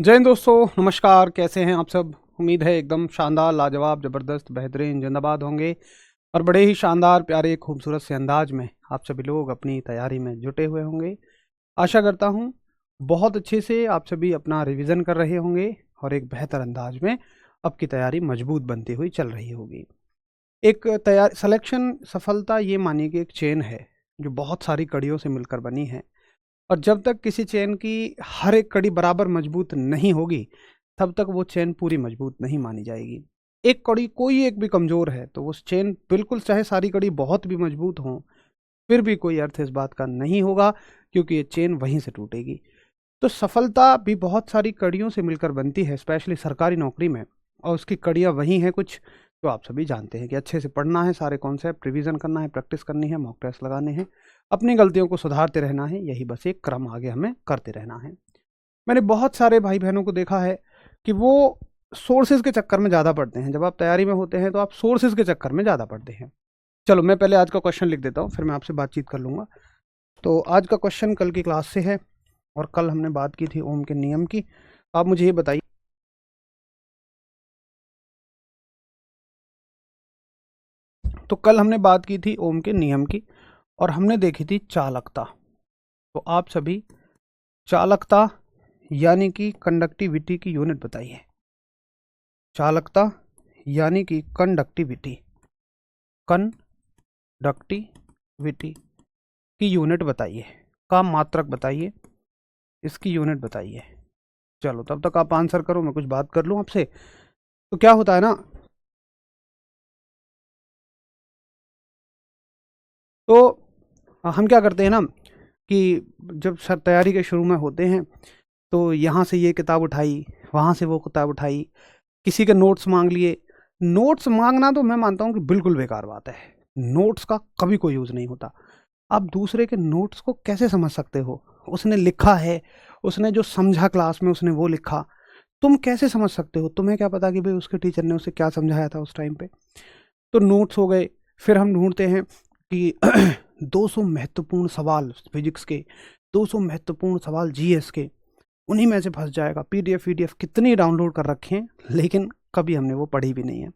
जय हिंद दोस्तों, नमस्कार। कैसे हैं आप सब? उम्मीद है एकदम शानदार, लाजवाब, ज़बरदस्त, बेहतरीन, जिंदाबाद होंगे और बड़े ही शानदार, प्यारे, खूबसूरत से अंदाज में आप सभी लोग अपनी तैयारी में जुटे हुए होंगे। आशा करता हूं बहुत अच्छे से आप सभी अपना रिवीजन कर रहे होंगे और एक बेहतर अंदाज में आपकी तैयारी मजबूत बनती हुई चल रही होगी। एक तैयार सिलेक्शन सफलता ये मानिए कि एक चेन है जो बहुत सारी कड़ियों से मिलकर बनी है, और जब तक किसी चेन की हर एक कड़ी बराबर मजबूत नहीं होगी तब तक वो चेन पूरी मजबूत नहीं मानी जाएगी। एक कड़ी कोई एक भी कमजोर है तो उस चेन बिल्कुल, चाहे सारी कड़ी बहुत भी मजबूत हो, फिर भी कोई अर्थ इस बात का नहीं होगा, क्योंकि ये चेन वहीं से टूटेगी। तो सफलता भी बहुत सारी कड़ियों से मिलकर बनती है, स्पेशली सरकारी नौकरी में, और उसकी कड़ियाँ वही हैं कुछ जो आप सभी जानते हैं कि अच्छे से पढ़ना है, सारे कॉन्सेप्ट रिवीजन करना है, प्रैक्टिस करनी है, मॉक टेस्ट लगाने हैं, अपनी गलतियों को सुधारते रहना है, यही बस एक क्रम आगे हमें करते रहना है। मैंने बहुत सारे भाई बहनों को देखा है कि वो सोर्सेज के चक्कर में ज़्यादा पढ़ते हैं। जब आप तैयारी में होते हैं तो आप सोर्सेज के चक्कर में ज़्यादा पढ़ते हैं। चलो मैं पहले आज का क्वेश्चन लिख देता हूँ, फिर मैं आपसे बातचीत कर लूँगा। तो आज का क्वेश्चन कल की क्लास से है, और कल हमने बात की थी ओम के नियम की। आप मुझे ये बताइए, तो कल हमने बात की थी ओम के नियम की और हमने देखी थी चालकता। तो आप सभी चालकता यानी कि कंडक्टिविटी की यूनिट बताइए। चालकता यानी कि कंडक्टिविटी कंडक्टिविटी की यूनिट बताइए, का मात्रक बताइए, इसकी यूनिट बताइए। चलो तब तक आप आंसर करो, मैं कुछ बात कर लूँ आपसे। तो क्या होता है ना, तो हम क्या करते हैं ना कि जब सर तैयारी के शुरू में होते हैं तो यहाँ से ये किताब उठाई, वहाँ से वो किताब उठाई, किसी के नोट्स मांग लिए। नोट्स मांगना तो मैं मानता हूँ कि बिल्कुल बेकार बात है। नोट्स का कभी कोई यूज़ नहीं होता। आप दूसरे के नोट्स को कैसे समझ सकते हो? उसने लिखा है, उसने जो समझा क्लास में उसने वो लिखा, तुम कैसे समझ सकते हो? तुम्हें क्या पता कि भाई उसके टीचर ने उसे क्या समझाया था उस टाइम पे। तो नोट्स हो गए। फिर हम ढूंढते हैं कि 200 महत्वपूर्ण सवाल फिजिक्स के, 200 महत्वपूर्ण सवाल जीएस के, उन्हीं में से फंस जाएगा। पीडीएफ कितनी डाउनलोड कर रखे हैं, लेकिन कभी हमने वो पढ़ी भी नहीं है।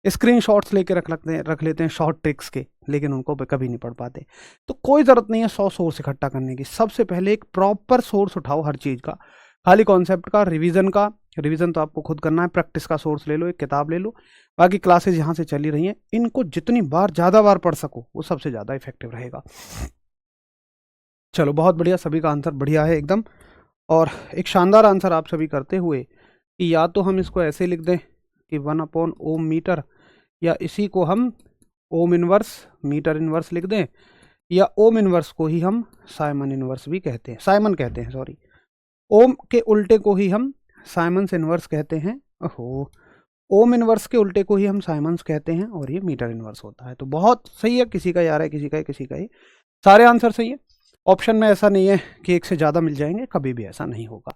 स्क्रीनशॉट्स लेके रख लेते हैं शॉर्ट ट्रिक्स के, लेकिन उनको कभी नहीं पढ़ पाते। तो कोई ज़रूरत नहीं है 100 सोर्स इकट्ठा करने की। सबसे पहले एक प्रॉपर सोर्स उठाओ हर चीज़ का, खाली कॉन्सेप्ट का, रिवीजन का। रिवीजन तो आपको खुद करना है, प्रैक्टिस का सोर्स ले लो, एक किताब ले लो। बाकी क्लासेज यहाँ से चली रही हैं, इनको जितनी बार ज़्यादा बार पढ़ सको वो सबसे ज़्यादा इफेक्टिव रहेगा। चलो बहुत बढ़िया, सभी का आंसर बढ़िया है एकदम। और एक शानदार आंसर आप सभी करते हुए कि या तो हम इसको ऐसे लिख दें कि 1/ओम मीटर, या इसी को हम ओम इनवर्स मीटर इनवर्स लिख दें, या ओम इनवर्स को ही हम साइमन इनवर्स भी कहते हैं, साइमन कहते हैं, सॉरी। ओम के उल्टे को ही हम साइमन्स इनवर्स कहते हैं। ओहो, ओम इनवर्स के उल्टे को ही हम साइमन्स कहते हैं, और ये मीटर इनवर्स होता है। तो बहुत सही है, किसी का यार है, किसी का ही। सारे आंसर सही है। ऑप्शन में ऐसा नहीं है कि एक से ज़्यादा मिल जाएंगे, कभी भी ऐसा नहीं होगा।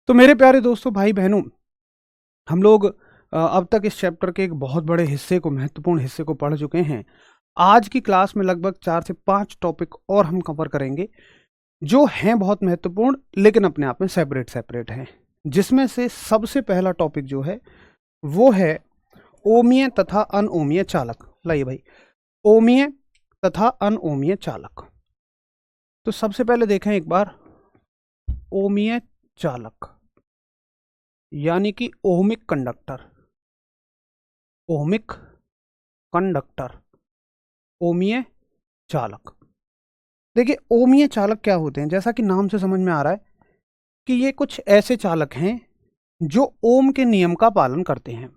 तो मेरे प्यारे दोस्तों, भाई बहनों, हम लोग अब तक इस चैप्टर के एक बहुत बड़े हिस्से को, महत्वपूर्ण हिस्से को पढ़ चुके हैं। आज की क्लास में लगभग 4 से 5 टॉपिक और हम कवर करेंगे जो हैं बहुत महत्वपूर्ण, लेकिन अपने आप में सेपरेट सेपरेट हैं। जिसमें से सबसे पहला टॉपिक जो है वो है ओमीय तथा अनओमीय चालक। लाइए भाई, ओमीय तथा अनओमीय चालक। तो सबसे पहले देखें एक बार, ओमीय चालक यानी कि ओहमिक कंडक्टर। ओहमिक कंडक्टर, ओमीय चालक। देखिए, ओमीय चालक क्या होते हैं? जैसा कि नाम से समझ में आ रहा है कि ये कुछ ऐसे चालक हैं जो ओम के नियम का पालन करते हैं।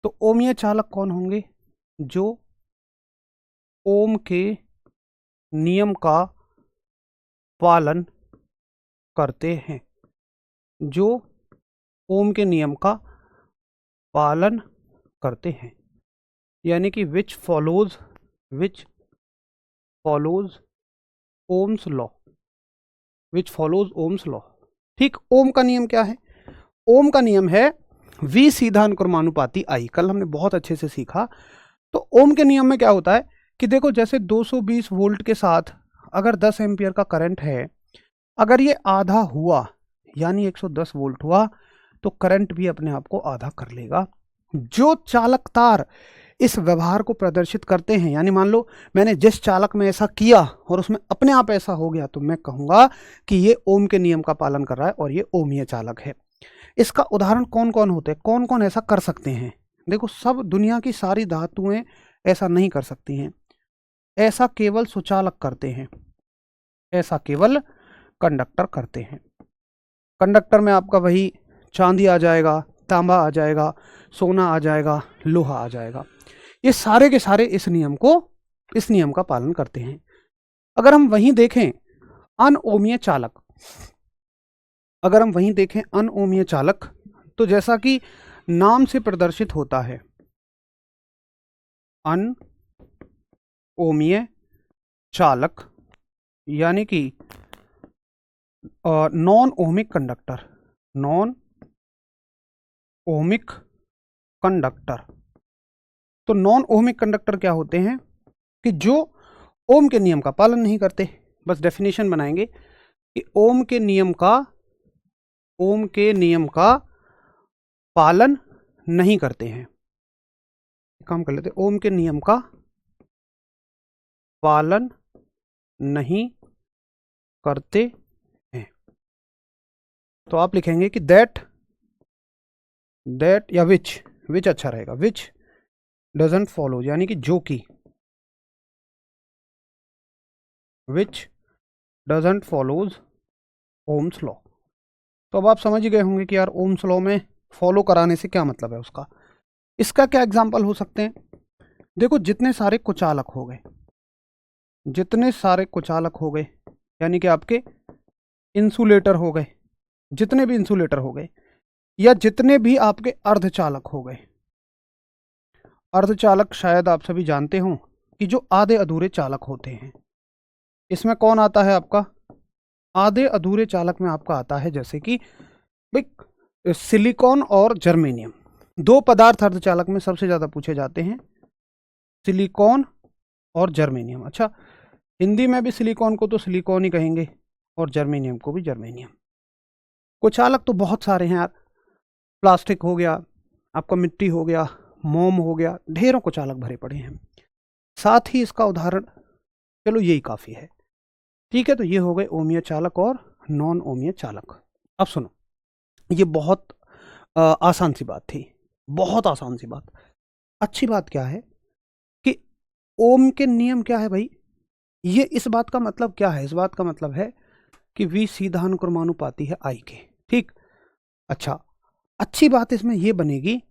तो ओमीय चालक कौन होंगे? जो ओम के नियम का पालन करते हैं, जो ओम के नियम का पालन करते हैं, यानी कि विच फॉलोज ओम्स लॉ, विच फॉलोज ओम्स लॉ। ठीक, ओम का नियम क्या है? ओम का नियम है V सीधा अनुक्रमानुपाती I। कल हमने बहुत अच्छे से सीखा। तो ओम के नियम में क्या होता है कि देखो, जैसे 220 वोल्ट के साथ अगर 10 एम्पियर का करंट है, अगर ये आधा हुआ यानी 110 वोल्ट हुआ, तो करंट भी अपने आप को आधा कर लेगा। जो चालक तार इस व्यवहार को प्रदर्शित करते हैं, यानी मान लो मैंने जिस चालक में ऐसा किया और उसमें अपने आप ऐसा हो गया, तो मैं कहूंगा कि ये ओम के नियम का पालन कर रहा है और ये ओमीय चालक है। इसका उदाहरण कौन कौन होते हैं, कौन कौन ऐसा कर सकते हैं? देखो, सब दुनिया की सारी धातुएं ऐसा नहीं कर सकती हैं, ऐसा केवल सुचालक करते हैं, ऐसा केवल कंडक्टर करते हैं। कंडक्टर में आपका वही चांदी आ जाएगा, तांबा आ जाएगा, सोना आ जाएगा, लोहा आ जाएगा। ये सारे के सारे इस नियम का पालन करते हैं। अगर हम वहीं देखें अनओमीय चालक, तो जैसा कि नाम से प्रदर्शित होता है, अनओमीय चालक यानी कि नॉन ओमिक कंडक्टर। तो नॉन ओमिक कंडक्टर क्या होते हैं कि जो ओम के नियम का पालन नहीं करते। बस डेफिनेशन बनाएंगे कि ओम के नियम का पालन नहीं करते हैं। काम कर लेते, ओम के नियम का पालन नहीं करते हैं। तो आप लिखेंगे कि दैट या विच अच्छा रहेगा, विच डजंट फॉलो, यानी कि जो कि, विच डजंट फॉलोज ओम्स लॉ। तो अब आप समझ ही गए होंगे कि यार ओम्स लॉ में फॉलो कराने से क्या मतलब है उसका। इसका क्या एग्जाम्पल हो सकते हैं? देखो, जितने सारे कुचालक हो गए, यानी कि आपके इंसुलेटर हो गए, जितने भी इंसुलेटर हो गए, या जितने भी आपके अर्धचालक हो गए। अर्धचालक शायद आप सभी जानते हो कि जो आधे अधूरे चालक होते हैं। इसमें कौन आता है आपका? आधे अधूरे चालक में आपका आता है जैसे कि भाई सिलिकॉन और जर्मेनियम। दो पदार्थ अर्धचालक में सबसे ज्यादा पूछे जाते हैं, सिलिकॉन और जर्मेनियम। अच्छा, हिंदी में भी सिलिकॉन को तो सिलिकॉन ही कहेंगे और जर्मेनियम को भी जर्मेनियम। कुचालक तो बहुत सारे हैं यार, प्लास्टिक हो गया, आपका मिट्टी हो गया, मोम हो गया, ढेरों कुचालक भरे पड़े हैं। साथ ही इसका उदाहरण, चलो यही काफी है, ठीक है। तो ये हो गए ओमीय चालक और नॉन ओमीय चालक। अब सुनो, ये बहुत आसान सी बात थी, बहुत आसान सी बात। अच्छी बात क्या है कि ओम के नियम क्या है भाई, ये इस बात का मतलब क्या है? इस बात का मतलब है कि V सीधा अनुक्रमानुपाती है I के, ठीक। अच्छा, अच्छी बात इसमें यह बनेगी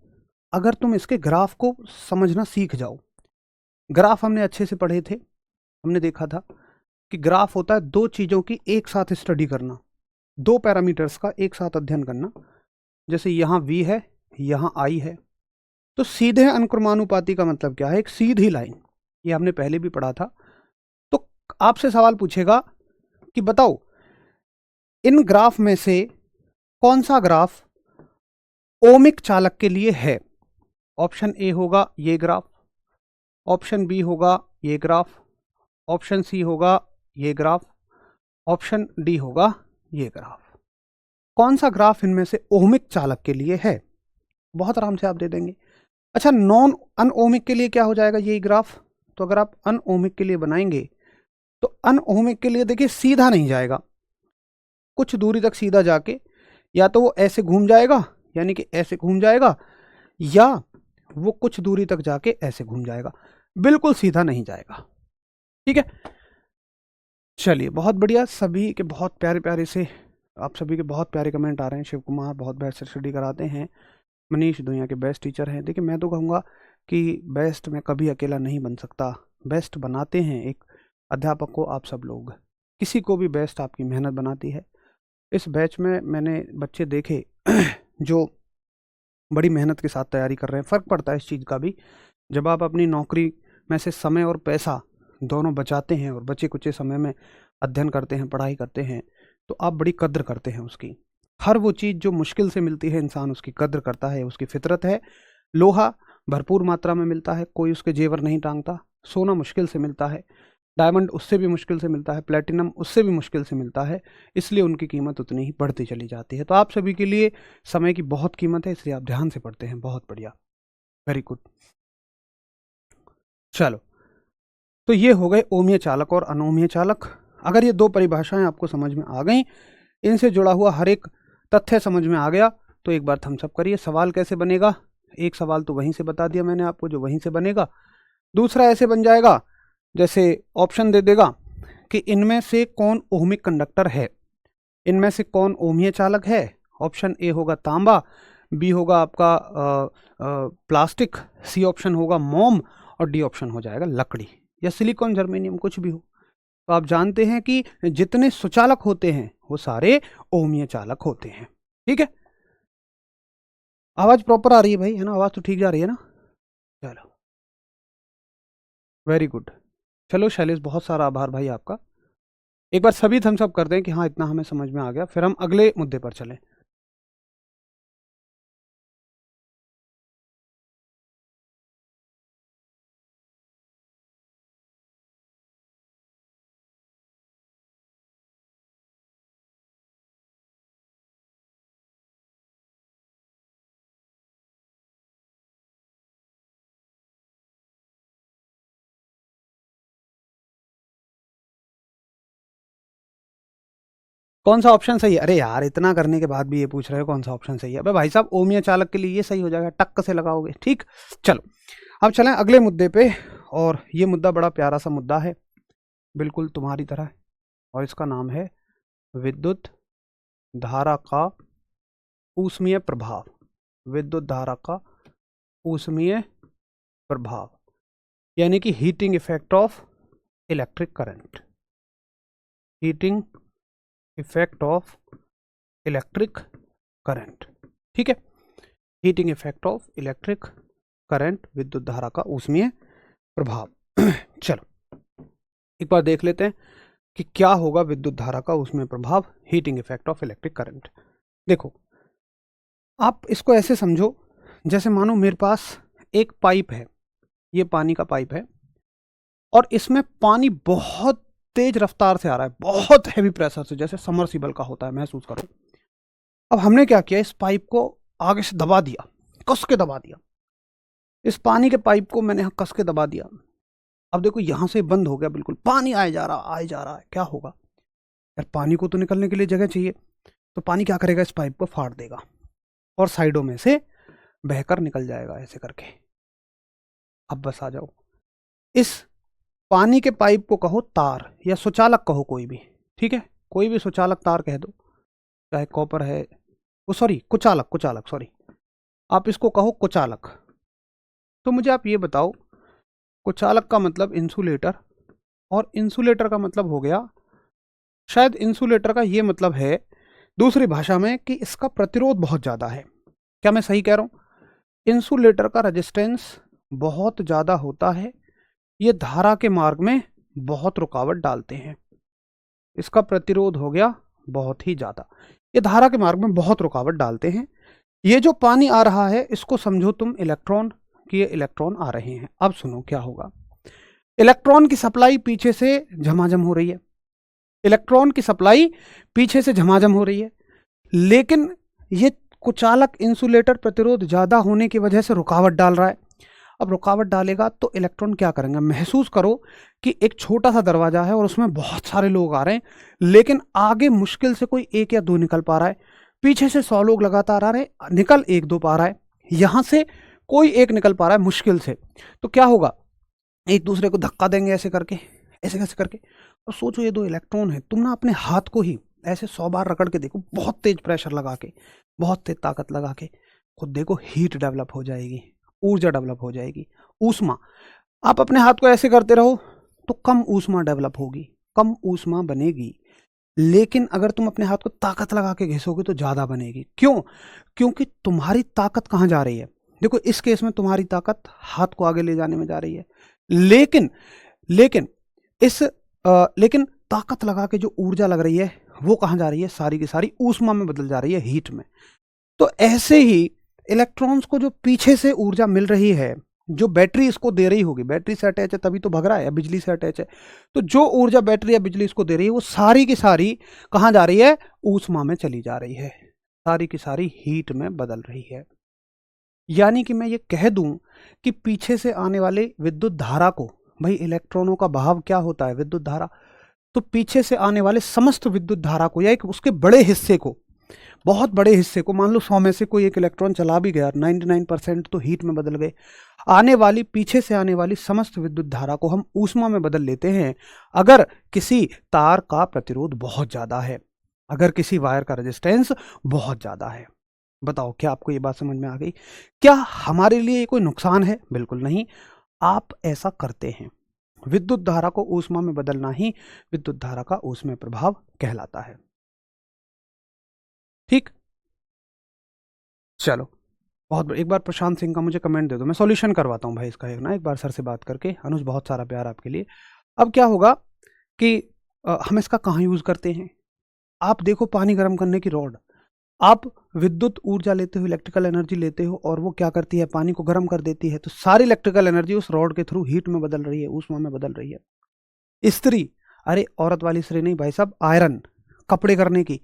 अगर तुम इसके ग्राफ को समझना सीख जाओ। ग्राफ हमने अच्छे से पढ़े थे, हमने देखा था कि ग्राफ होता है दो चीजों की एक साथ स्टडी करना, दो पैरामीटर्स का एक साथ अध्ययन करना। जैसे यहां V है, यहां I है, तो सीधे अनुक्रमानुपाती का मतलब क्या है? एक सीधी लाइन। ये हमने पहले भी पढ़ा था। तो आपसे सवाल पूछेगा कि बताओ इन ग्राफ में से कौन सा ग्राफ ओमिक चालक के लिए है? ऑप्शन ए होगा ये ग्राफ, ऑप्शन बी होगा ये ग्राफ, ऑप्शन सी होगा ये ग्राफ, ऑप्शन डी होगा ये ग्राफ। कौन सा ग्राफ इनमें से ओमिक चालक के लिए है? बहुत आराम से आप दे देंगे। अच्छा, नॉन अनओमिक के लिए क्या हो जाएगा? यही ग्राफ। तो अगर आप अनओमिक के लिए बनाएंगे तो अनओमिक के लिए देखिए सीधा नहीं जाएगा, कुछ दूरी तक सीधा जाके या तो वो ऐसे घूम जाएगा, यानी कि ऐसे घूम जाएगा, या वो कुछ दूरी तक जाके ऐसे घूम जाएगा, बिल्कुल सीधा नहीं जाएगा, ठीक है। चलिए, बहुत बढ़िया। सभी के बहुत प्यारे प्यारे से, आप सभी के बहुत प्यारे कमेंट आ रहे हैं। शिव कुमार बहुत बेस्ट स्टडी कराते हैं, मनीष दुनिया के बेस्ट टीचर हैं। देखिए, मैं तो कहूँगा कि बेस्ट में कभी अकेला नहीं बन सकता, बेस्ट बनाते हैं एक अध्यापक को आप सब लोग, किसी को भी बेस्ट आपकी मेहनत बनाती है। इस बैच में मैंने बच्चे देखे जो बड़ी मेहनत के साथ तैयारी कर रहे हैं। फ़र्क पड़ता है इस चीज़ का भी, जब आप अपनी नौकरी में से समय और पैसा दोनों बचाते हैं और बचे कुचे समय में अध्ययन करते हैं, पढ़ाई करते हैं, तो आप बड़ी कद्र करते हैं उसकी। हर वो चीज़ जो मुश्किल से मिलती है इंसान उसकी कद्र करता है, उसकी फितरत है। लोहा भरपूर मात्रा में मिलता है, कोई उसके जेवर नहीं टांगता। सोना मुश्किल से मिलता है, डायमंड उससे भी मुश्किल से मिलता है, प्लेटिनम उससे भी मुश्किल से मिलता है, इसलिए उनकी कीमत उतनी ही बढ़ती चली जाती है। तो आप सभी के लिए समय की बहुत कीमत है, इसलिए आप ध्यान से पढ़ते हैं। बहुत बढ़िया, वेरी गुड। चलो, तो ये हो गए ओमीय चालक और अनोमीय चालक। अगर ये दो परिभाषाएं आपको समझ में आ गई, इनसे जुड़ा हुआ हर एक तथ्य समझ में आ गया, तो एक बार थम्स अप करिए। सवाल कैसे बनेगा? एक सवाल तो वहीं से बता दिया मैंने आपको, जो वहीं से बनेगा। दूसरा ऐसे बन जाएगा, जैसे ऑप्शन दे देगा कि इनमें से कौन ओहमिक कंडक्टर है, इनमें से कौन ओमीय चालक है। ऑप्शन ए होगा तांबा, बी होगा आपका प्लास्टिक, सी ऑप्शन होगा मोम, और डी ऑप्शन हो जाएगा लकड़ी या सिलिकॉन, जर्मेनियम, कुछ भी हो। तो आप जानते हैं कि जितने सुचालक होते हैं वो सारे ओमीय चालक होते हैं। ठीक है, आवाज प्रॉपर आ रही है भाई, है ना? आवाज तो ठीक जा रही है ना? चलो, वेरी गुड। चलो शैलेश, बहुत सारा आभार भाई आपका। एक बार सभी थम्स अप कर दें कि हाँ इतना हमें समझ में आ गया, फिर हम अगले मुद्दे पर चलें। कौन सा ऑप्शन सही है? अरे यार, इतना करने के बाद भी ये पूछ रहे हो कौन सा ऑप्शन सही है? अबे भाई साहब, ओमीय चालक के लिए ये सही हो जाएगा, टक्क से लगाओगे। ठीक, चलो अब चलें अगले मुद्दे पे। और ये मुद्दा बड़ा प्यारा सा मुद्दा है, बिल्कुल तुम्हारी तरह, और इसका नाम है विद्युत धारा का ऊष्मीय प्रभाव। विद्युत धारा का ऊष्मीय प्रभाव, यानी कि heating effect of electric current. Heating effect of electric current. ठीक है, heating effect of electric current, विद्युत धारा का ऊष्मीय प्रभाव। चलो एक बार देख लेते हैं कि क्या होगा विद्युत धारा का ऊष्मीय प्रभाव, heating effect of electric current. देखो, आप इसको ऐसे समझो, जैसे मानो मेरे पास एक पाइप है, ये पानी का पाइप है, और इसमें पानी बहुत तेज रफ्तार से आ रहा है, बहुत हैवी प्रेशर से, जैसे समरसीबल का होता है, महसूस करो। अब हमने क्या किया, इस पाइप को आगे से दबा दिया, कस के दबा दिया। इस पानी के पाइप को मैंने कस के दबा दिया। अब देखो यहां से बंद हो गया, बिल्कुल पानी आए जा रहा, आए जा रहा है। क्या होगा यार, पानी को तो निकलने के लिए जगह चाहिए, तो पानी क्या करेगा, इस पाइप को फाड़ देगा और साइडों में से बहकर निकल जाएगा ऐसे करके। अब बस आ जाओ, इस पानी के पाइप को कहो तार, या सुचालक कहो कोई भी, ठीक है, कोई भी सुचालक तार कह दो, चाहे कॉपर है, वो सॉरी कुचालक, कुचालक सॉरी, आप इसको कहो कुचालक। तो मुझे आप ये बताओ, कुचालक का मतलब इंसुलेटर, और इंसुलेटर का मतलब हो गया, शायद इंसुलेटर का ये मतलब है दूसरी भाषा में कि इसका प्रतिरोध बहुत ज़्यादा है। क्या मैं सही कह रहा हूँ? इंसुलेटर का रेजिस्टेंस बहुत ज़्यादा होता है, ये धारा के मार्ग में बहुत रुकावट डालते हैं। इसका प्रतिरोध हो गया बहुत ही ज़्यादा, ये धारा के मार्ग में बहुत रुकावट डालते हैं। ये जो पानी आ रहा है इसको समझो तुम इलेक्ट्रॉन, कि ये इलेक्ट्रॉन आ रहे हैं। अब सुनो क्या होगा, इलेक्ट्रॉन की सप्लाई पीछे से झमाझम हो रही है, इलेक्ट्रॉन की सप्लाई पीछे से झमाझम हो रही है, लेकिन ये कुचालक इंसुलेटर प्रतिरोध ज़्यादा होने की वजह से रुकावट डाल रहा है। अब रुकावट डालेगा तो इलेक्ट्रॉन क्या करेंगे, महसूस करो कि एक छोटा सा दरवाजा है और उसमें बहुत सारे लोग आ रहे हैं, लेकिन आगे मुश्किल से कोई एक या दो निकल पा रहा है, पीछे से 100 लोग लगातार आ रहे हैं, निकल एक दो पा रहा है, यहां से कोई एक निकल पा रहा है मुश्किल से। तो क्या होगा, एक दूसरे को धक्का देंगे ऐसे करके, ऐसे कैसे करके। और सोचो ये दो इलेक्ट्रॉन है, तुम ना अपने हाथ को ही ऐसे 100 बार रगड़ के देखो, बहुत तेज प्रेशर लगा के, बहुत तेज ताकत लगा के, खुद देखो हीट डेवलप हो जाएगी, ऊर्जा डेवलप हो जाएगी, ऊष्मा। आप अपने हाथ को ऐसे करते रहो तो कम ऊष्मा डेवलप होगी, कम ऊष्मा बनेगी, लेकिन अगर तुम अपने हाथ को ताकत लगा के घिसोगे तो ज्यादा बनेगी। क्यों? क्योंकि तुम्हारी ताकत कहाँ जा रही है, देखो इस केस में तुम्हारी ताकत हाथ को आगे ले जाने में जा रही है, लेकिन लेकिन इस लेकिन ताकत लगा के जो ऊर्जा लग रही है वो कहाँ जा रही है, सारी की सारी ऊष्मा में बदल जा रही है, हीट में। तो ऐसे ही इलेक्ट्रॉन्स को जो पीछे से ऊर्जा मिल रही है जो बैटरी इसको दे रही होगी, बैटरी से अटैच है तभी तो भग रहा है, या बिजली से अटैच है, तो जो ऊर्जा बैटरी या बिजली इसको दे रही है वो सारी की सारी कहाँ जा रही है, ऊष्मा में चली जा रही है, सारी की सारी हीट में बदल रही है। यानी कि मैं ये कह दूं कि पीछे से आने वाले विद्युत धारा को, भाई इलेक्ट्रॉनों का बहाव क्या होता है, विद्युत धारा, तो पीछे से आने वाले समस्त विद्युत धारा को या एक उसके बड़े हिस्से को, बहुत बड़े हिस्से को, मान लो 100 में से कोई एक इलेक्ट्रॉन चला भी गया, 99% तो हीट में बदल गए, आने वाली पीछे से आने वाली समस्त विद्युत धारा को हम ऊष्मा में बदल लेते हैं अगर किसी तार का प्रतिरोध बहुत ज्यादा है, अगर किसी वायर का रेजिस्टेंस बहुत ज्यादा है। बताओ क्या आपको ये बात समझ में आ गई? क्या हमारे लिए ये कोई नुकसान है? बिल्कुल नहीं, आप ऐसा करते हैं। विद्युत धारा को ऊष्मा में बदलना ही विद्युत धारा का ऊष्मीय प्रभाव कहलाता है। ठीक, चलो बहुत एक बार प्रशांत सिंह का मुझे कमेंट दे दो, मैं सॉल्यूशन करवाता हूँ भाई इसका एक बार सर से बात करके। अनुज बहुत सारा प्यार आपके लिए। अब क्या होगा कि हम इसका कहाँ यूज करते हैं? आप देखो, पानी गर्म करने की रॉड, आप विद्युत ऊर्जा लेते हो, इलेक्ट्रिकल एनर्जी लेते हो, और वो क्या करती है, पानी को गर्म कर देती है, तो सारी इलेक्ट्रिकल एनर्जी उस रॉड के थ्रू हीट में बदल रही है, ऊष्मा में बदल रही है। इस्त्री, अरे औरत वाली इस्त्री नहीं भाई साहब, आयरन, कपड़े करने की,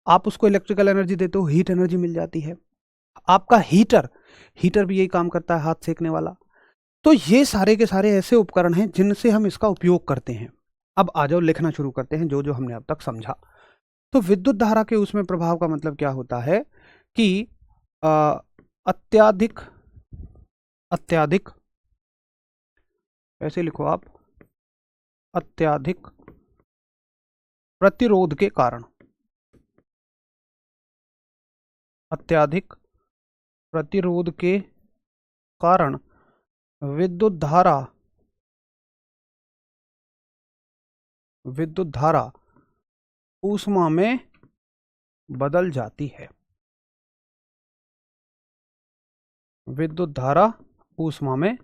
आप उसको इलेक्ट्रिकल एनर्जी देते हो, हीट एनर्जी मिल जाती है। आपका हीटर, हीटर भी यही काम करता है, हाथ सेकने वाला। तो ये सारे के सारे ऐसे उपकरण हैं जिनसे हम इसका उपयोग करते हैं। अब आ जाओ लिखना शुरू करते हैं जो जो हमने अब तक समझा। तो विद्युत धारा के उसमें प्रभाव का मतलब क्या होता है कि अत्याधिक, अत्याधिक ऐसे लिखो आप, अत्याधिक प्रतिरोध के कारण, अत्याधिक प्रतिरोध के कारण विद्युत धारा, विद्युत धारा ऊष्मा में बदल जाती है, विद्युत धारा ऊष्मा में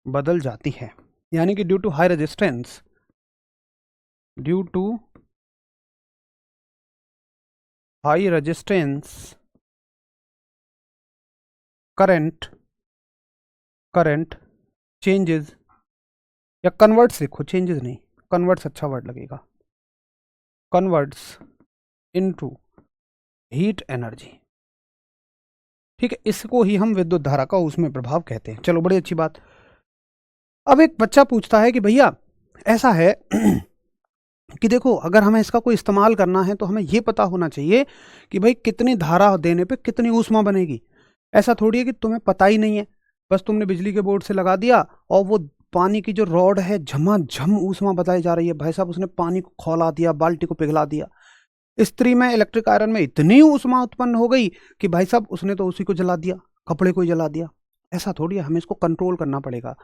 बदल जाती है। यानी कि due to high resistance, due to high resistance current, current changes, या कन्वर्ट्स लिखो, चेंजेस नहीं, कन्वर्ट्स अच्छा वर्ड लगेगा, कन्वर्ट्स इनटू हीट एनर्जी। ठीक है, इसको ही हम विद्युत धारा का उसमें प्रभाव कहते हैं। चलो बड़ी अच्छी बात। अब एक बच्चा पूछता है कि भैया ऐसा है कि देखो अगर हमें इसका कोई इस्तेमाल करना है तो हमें यह पता होना चाहिए कि भाई कितनी धारा देने पे कितनी ऊष्मा बनेगी। ऐसा थोड़ी है कि तुम्हें पता ही नहीं है, बस तुमने बिजली के बोर्ड से लगा दिया और वो पानी की जो रॉड है झमाझम ऊष्मा बताई जा रही है। भाई साहब उसने पानी को खौला दिया, बाल्टी को पिघला दिया। स्त्री में, इलेक्ट्रिक आयरन में इतनी ऊष्मा उत्पन्न हो गई कि भाई साहब उसने तो उसी को जला दिया, कपड़े को ही जला दिया। ऐसा थोड़ी है, हमें इसको कंट्रोल करना पड़ेगा।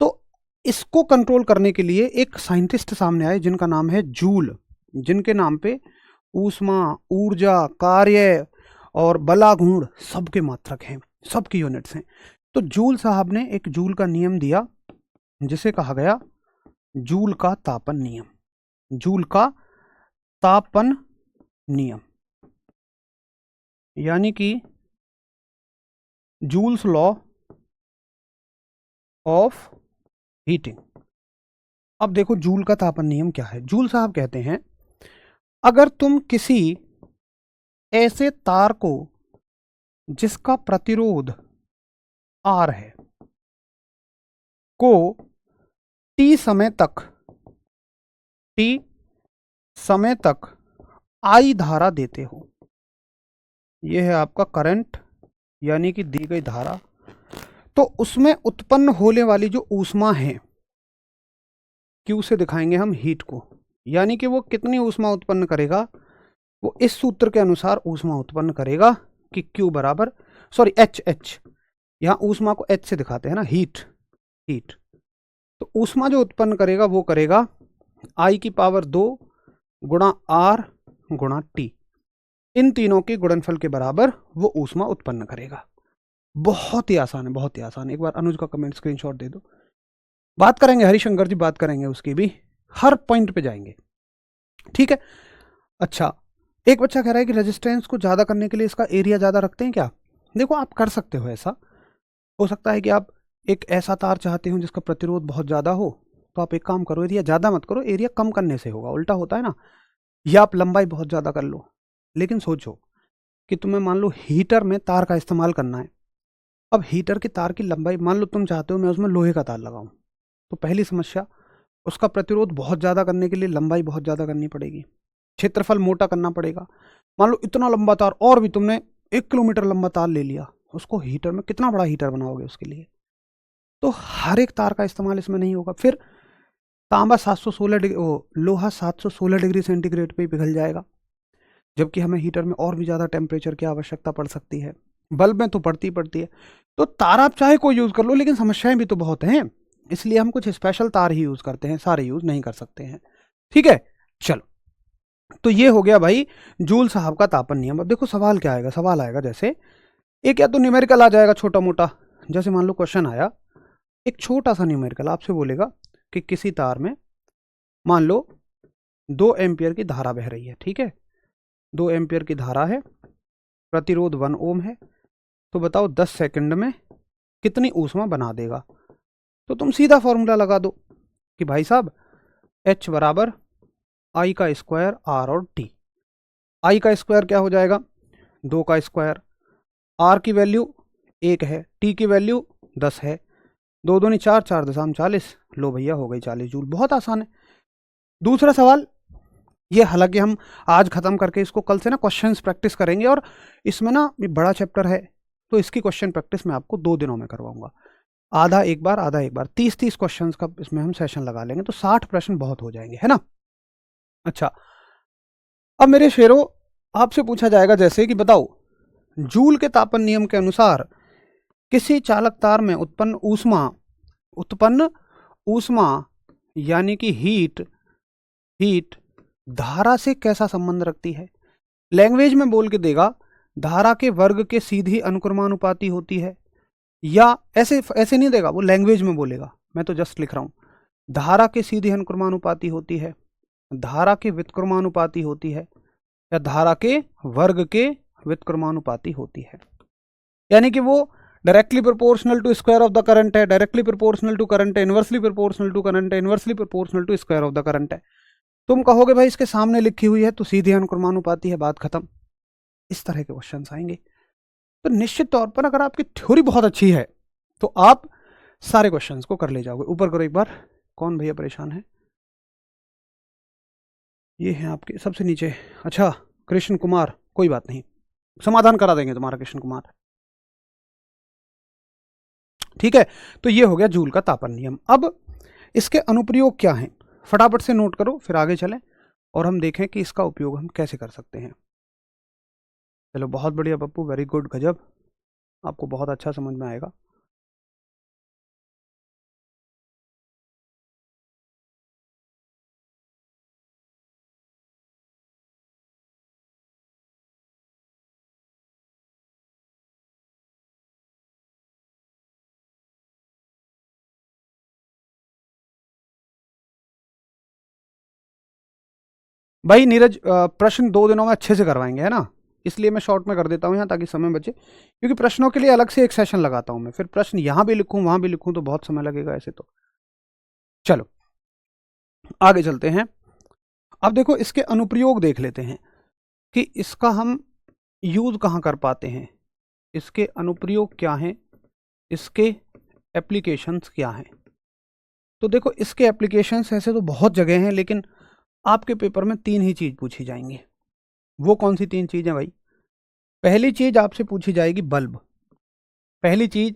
तो इसको कंट्रोल करने के लिए एक साइंटिस्ट सामने आए जिनका नाम है जूल, जिनके नाम पे ऊष्मा, ऊर्जा, कार्य और बलागुण सबके मात्रक हैं, सबकी यूनिट्स हैं। तो जूल साहब ने एक जूल का नियम दिया जिसे कहा गया जूल का तापन नियम, जूल का तापन नियम, यानी कि जूल्स लॉ ऑफ हीटिंग। अब देखो जूल का तापन नियम क्या है। जूल साहब कहते हैं अगर तुम किसी ऐसे तार को जिसका प्रतिरोध R है को T समय तक I धारा देते हो, यह है आपका करंट यानी कि दी गई धारा, तो उसमें उत्पन्न होने वाली जो ऊष्मा है Q से दिखाएंगे हम हीट को, यानी कि वो कितनी ऊष्मा उत्पन्न करेगा, वो इस सूत्र के अनुसार ऊष्मा उत्पन्न करेगा कि Q बराबर, सॉरी H, यहां ऊष्मा को H से दिखाते हैं ना, हीट, तो ऊष्मा जो उत्पन्न करेगा वो करेगा I की पावर 2 गुणा R गुणा T, इन तीनों के गुणनफल के बराबर वो ऊष्मा उत्पन्न करेगा। बहुत ही आसान है, बहुत ही आसान है। एक बार अनुज का कमेंट स्क्रीनशॉट दे दो। बात करेंगे, हरिशंकर जी बात करेंगे उसकी भी, हर पॉइंट पे जाएंगे, ठीक है। अच्छा, एक बच्चा कह रहा है कि रेजिस्टेंस को ज्यादा करने के लिए इसका एरिया ज्यादा रखते हैं क्या? देखो आप कर सकते हो, ऐसा हो सकता है कि आप एक ऐसा तार चाहते हो जिसका प्रतिरोध बहुत ज़्यादा हो, तो आप एक काम करो, एरिया ज़्यादा मत करो, एरिया कम करने से होगा, उल्टा होता है ना। या आप लंबाई बहुत ज़्यादा कर लो, लेकिन सोचो कि तुम्हें मान लो हीटर में तार का इस्तेमाल करना है। अब हीटर की तार की लंबाई, मान लो तुम चाहते हो मैं उसमें लोहे का तार लगाऊं, तो पहली समस्या, उसका प्रतिरोध बहुत ज़्यादा करने के लिए लंबाई बहुत ज़्यादा करनी पड़ेगी, क्षेत्रफल मोटा करना पड़ेगा। मान लो इतना लंबा तार, और भी तुमने 1 किलोमीटर लंबा तार ले लिया, उसको हीटर में कितना बड़ा हीटर बनाओगे उसके लिए, तो हर एक तार का इस्तेमाल इसमें नहीं होगा। फिर तांबा 716 डिग्री, लोहा 716 डिग्री सेंटीग्रेड पे पिघल जाएगा, जबकि हमें हीटर में और भी ज़्यादा टेम्परेचर की आवश्यकता पड़ सकती है। बल्ब में तो पड़ती पड़ती है। तो तार आप चाहे कोई यूज़ कर लो, लेकिन समस्याएं भी तो बहुत हैं, इसलिए हम कुछ स्पेशल तार ही यूज़ करते हैं, सारे यूज़ नहीं कर सकते हैं। ठीक है, चलो, तो ये हो गया भाई जूल साहब का तापन नियम। अब देखो सवाल क्या आएगा, सवाल आएगा जैसे एक या तो न्यूमेरिकल आ जाएगा छोटा मोटा, जैसे मान लो क्वेश्चन आया, एक छोटा सा न्यूमेरिकल आपसे बोलेगा कि किसी तार में मान लो 2 एम्पियर की धारा बह रही है, ठीक है, 2 एम्पियर की धारा है, प्रतिरोध 1 ओम है, तो बताओ 10 सेकंड में कितनी ऊष्मा बना देगा। तो तुम सीधा फॉर्मूला लगा दो कि भाई साहब H बराबर I का स्क्वायर R और T। I का स्क्वायर क्या हो जाएगा, 2 का स्क्वायर, R की वैल्यू 1 है, T की वैल्यू 10 है, 2 दूनी 4, 4 दशम 40, लो भैया हो गई 40 जूल। बहुत आसान है। दूसरा सवाल, ये हालांकि हम आज खत्म करके इसको कल से ना क्वेश्चंस प्रैक्टिस करेंगे, और इसमें ना ये बड़ा चैप्टर है, तो इसकी क्वेश्चन प्रैक्टिस मैं आपको 2 दिनों में करवाऊंगा, आधा एक बार आधा एक बार, 30-30 क्वेश्चंस का इसमें हम सेशन लगा लेंगे, तो 60 प्रश्न बहुत हो जाएंगे, है ना। अच्छा, अब मेरे शेरों आपसे पूछा जाएगा जैसे कि बताओ जूल के तापन नियम के अनुसार किसी चालक तार में उत्पन्न ऊष्मा यानी कि हीट धारा से कैसा संबंध रखती है। लैंग्वेज में बोल के देगा, धारा के वर्ग के सीधी अनुक्रमानुपाती होती है, या ऐसे नहीं देगा, वो लैंग्वेज में बोलेगा, मैं तो जस्ट लिख रहा हूं, धारा के सीधी अनुक्रमानुपाती होती है, धारा के व्युत्क्रमानुपाती होती है, या धारा के वर्ग के व्युत्क्रमानुपाती होती है। यानी कि वो directly proportional to square of the current है, डायरेक्टली प्रोपोर्शनल टू करंट है, इनवर्सली प्रोपोर्शनल टू करंट है, inversely proportional to square of the current है। तुम कहोगे भाई इसके सामने लिखी हुई है तो सीधे अनुक्रमानुपाती है, बात खत्म। इस तरह के क्वेश्चन आएंगे। तो निश्चित तौर पर अगर आपकी थ्योरी बहुत अच्छी है तो आप सारे क्वेश्चंस को कर ले जाओगे। ऊपर करो एक बार, कौन भैया परेशान है, ये है आपके सबसे नीचे, अच्छा कृष्ण कुमार, कोई बात नहीं, समाधान करा देंगे तुम्हारा कृष्ण कुमार। ठीक है, तो ये हो गया जूल का तापन नियम। अब इसके अनुप्रयोग क्या हैं, फटाफट से नोट करो, फिर आगे चलें और हम देखें कि इसका उपयोग हम कैसे कर सकते हैं। चलो बहुत बढ़िया पप्पू, वेरी गुड, गजब, आपको बहुत अच्छा समझ में आएगा। भाई नीरज, प्रश्न 2 दिनों में अच्छे से करवाएंगे, है ना, इसलिए मैं शॉर्ट में कर देता हूँ यहाँ ताकि समय बचे, क्योंकि प्रश्नों के लिए अलग से एक सेशन लगाता हूँ मैं, फिर प्रश्न यहाँ भी लिखूँ वहाँ भी लिखूँ तो बहुत समय लगेगा ऐसे तो। चलो आगे चलते हैं। अब देखो इसके अनुप्रयोग देख लेते हैं कि इसका हम यूज कहाँ कर पाते हैं, इसके अनुप्रयोग क्या हैं, इसके एप्लीकेशंस क्या हैं। तो देखो इसके एप्लीकेशंस ऐसे तो बहुत जगह हैं, लेकिन आपके पेपर में 3 ही चीज पूछी जाएंगी। वो कौन सी 3 चीजें भाई, पहली चीज आपसे पूछी जाएगी बल्ब, पहली चीज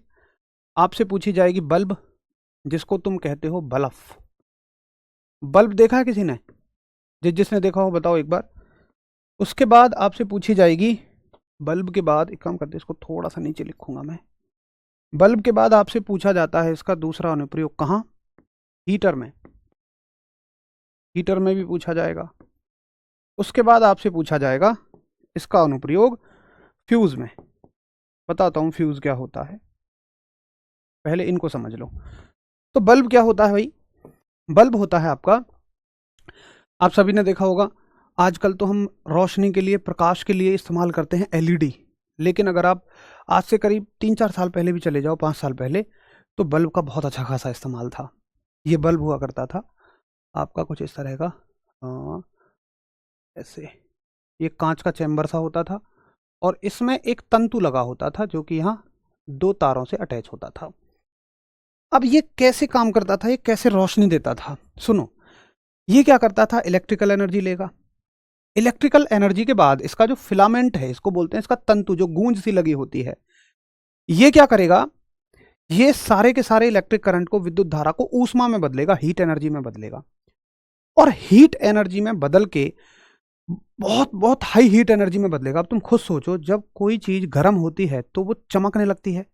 आपसे पूछी जाएगी बल्ब, जिसको तुम कहते हो बल्ब। बल्ब देखा है किसी ने, जिसने देखा हो बताओ एक बार। उसके बाद आपसे पूछी जाएगी, बल्ब के बाद एक काम करते, इसको थोड़ा सा नीचे लिखूंगा मैं, बल्ब के बाद आपसे पूछा जाता है इसका दूसरा अनुप्रयोग कहाँ, हीटर में, हीटर में भी पूछा जाएगा। उसके बाद आपसे पूछा जाएगा इसका अनुप्रयोग फ्यूज में। बताता हूं फ्यूज क्या होता है, पहले इनको समझ लो। तो बल्ब क्या होता है भाई, बल्ब होता है आपका, आप सभी ने देखा होगा आजकल तो हम रोशनी के लिए, प्रकाश के लिए इस्तेमाल करते हैं एलईडी, लेकिन अगर आप आज से करीब 3-4 साल पहले भी चले जाओ, 5 साल पहले, तो बल्ब का बहुत अच्छा खासा इस्तेमाल था। ये बल्ब हुआ करता था आपका कुछ इस तरह का, ऐसे ये कांच का चैम्बर सा होता था और इसमें एक तंतु लगा होता था जो कि यहाँ 2 तारों से अटैच होता था। अब ये कैसे काम करता था, ये कैसे रोशनी देता था, सुनो। ये क्या करता था, इलेक्ट्रिकल एनर्जी लेगा। इलेक्ट्रिकल एनर्जी के बाद इसका जो फिलामेंट है, इसको बोलते हैं इसका तंतु, जो गूंज सी लगी होती है, ये क्या करेगा, ये सारे के सारे इलेक्ट्रिक करंट को, विद्युत धारा को ऊष्मा में बदलेगा, हीट एनर्जी में बदलेगा। और हीट एनर्जी में बदल के बहुत बहुत हाई हीट एनर्जी में बदलेगा। अब तुम खुद सोचो, जब कोई चीज गर्म होती है तो वो चमकने लगती है।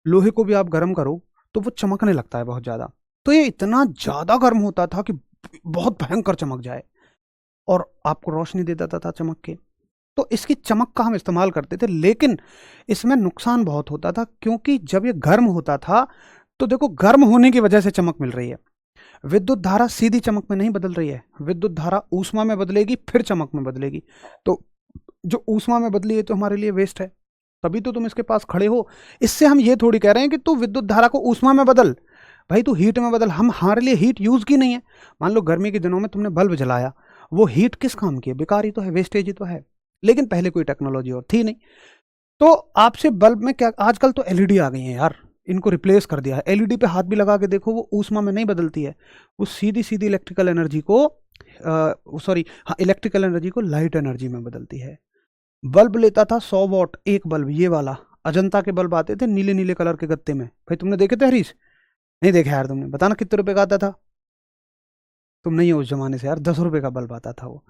लोहे को भी आप गर्म करो तो वो चमकने लगता है बहुत ज्यादा। तो ये इतना ज्यादा गर्म होता था कि बहुत भयंकर चमक जाए और आपको रोशनी दे देता था चमक के। तो इसकी चमक का हम इस्तेमाल करते थे, लेकिन इसमें नुकसान बहुत होता था, क्योंकि जब ये गर्म होता था तो देखो, गर्म होने की वजह से चमक मिल रही है। विद्युत धारा सीधी चमक में नहीं बदल रही है, विद्युत धारा ऊष्मा में बदलेगी, फिर चमक में बदलेगी। तो जो ऊष्मा में बदली है तो हमारे लिए वेस्ट है, तभी तो तुम इसके पास खड़े हो। इससे हम ये थोड़ी कह रहे हैं कि तू विद्युत धारा को ऊष्मा में बदल, भाई तू हीट में बदल। हम हमारे लिए हीट यूज की नहीं है। मान लो गर्मी के दिनों में तुमने बल्ब जलाया, वो हीट किस काम की है, बेकार ही तो है, वेस्टेज ही तो है। लेकिन पहले कोई टेक्नोलॉजी और थी नहीं। तो आपसे बल्ब में क्या, आजकल तो एलईडी आ गई है यार, इनको रिप्लेस कर दिया है। एलईडी पे हाथ भी लगा के देखो, वो ऊष्मा में नहीं बदलती है, वो सीधी सीधी इलेक्ट्रिकल एनर्जी को, इलेक्ट्रिकल एनर्जी को लाइट एनर्जी में बदलती है। बल्ब लेता था 100 वॉट एक बल्ब, ये वाला अजंता के बल्ब आते थे नीले नीले कलर के गत्ते में। भाई तुमने देखे थे हरीश? नहीं देखा यार तुमने, बताना कितने रुपए का आता था। तुम नहीं हो उस जमाने से यार, 10 रुपए का बल्ब आता था वो।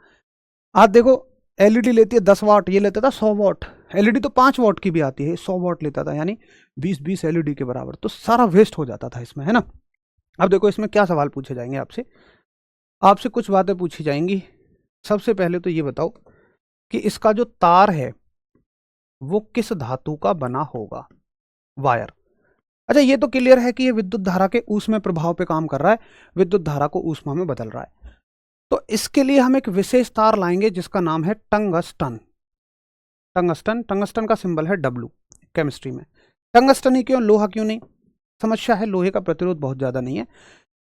आज देखो, एलईडी लेती है 10 वाट, ये लेता था 100 वाट। एलईडी तो 5 वाट की भी आती है, 100 वाट लेता था, यानी 20 एलईडी के बराबर। तो सारा वेस्ट हो जाता था इसमें, है ना। अब देखो इसमें क्या सवाल पूछे जाएंगे आपसे, आपसे कुछ बातें पूछी जाएंगी। सबसे पहले तो ये बताओ कि इसका जो तार है वो किस धातु का बना होगा, वायर। अच्छा, ये तो क्लियर है कि ये विद्युत धारा के ऊष्मा प्रभाव पे काम कर रहा है, विद्युत धारा को ऊष्मा में बदल रहा है। तो इसके लिए हम एक विशेष तार लाएंगे जिसका नाम है टंगस्टन। टंगस्टन, टंगस्टन का सिंबल है डब्ल्यू केमिस्ट्री में। टंगस्टन ही क्यों, लोहा क्यों नहीं? समस्या है, लोहे का प्रतिरोध बहुत ज्यादा नहीं है।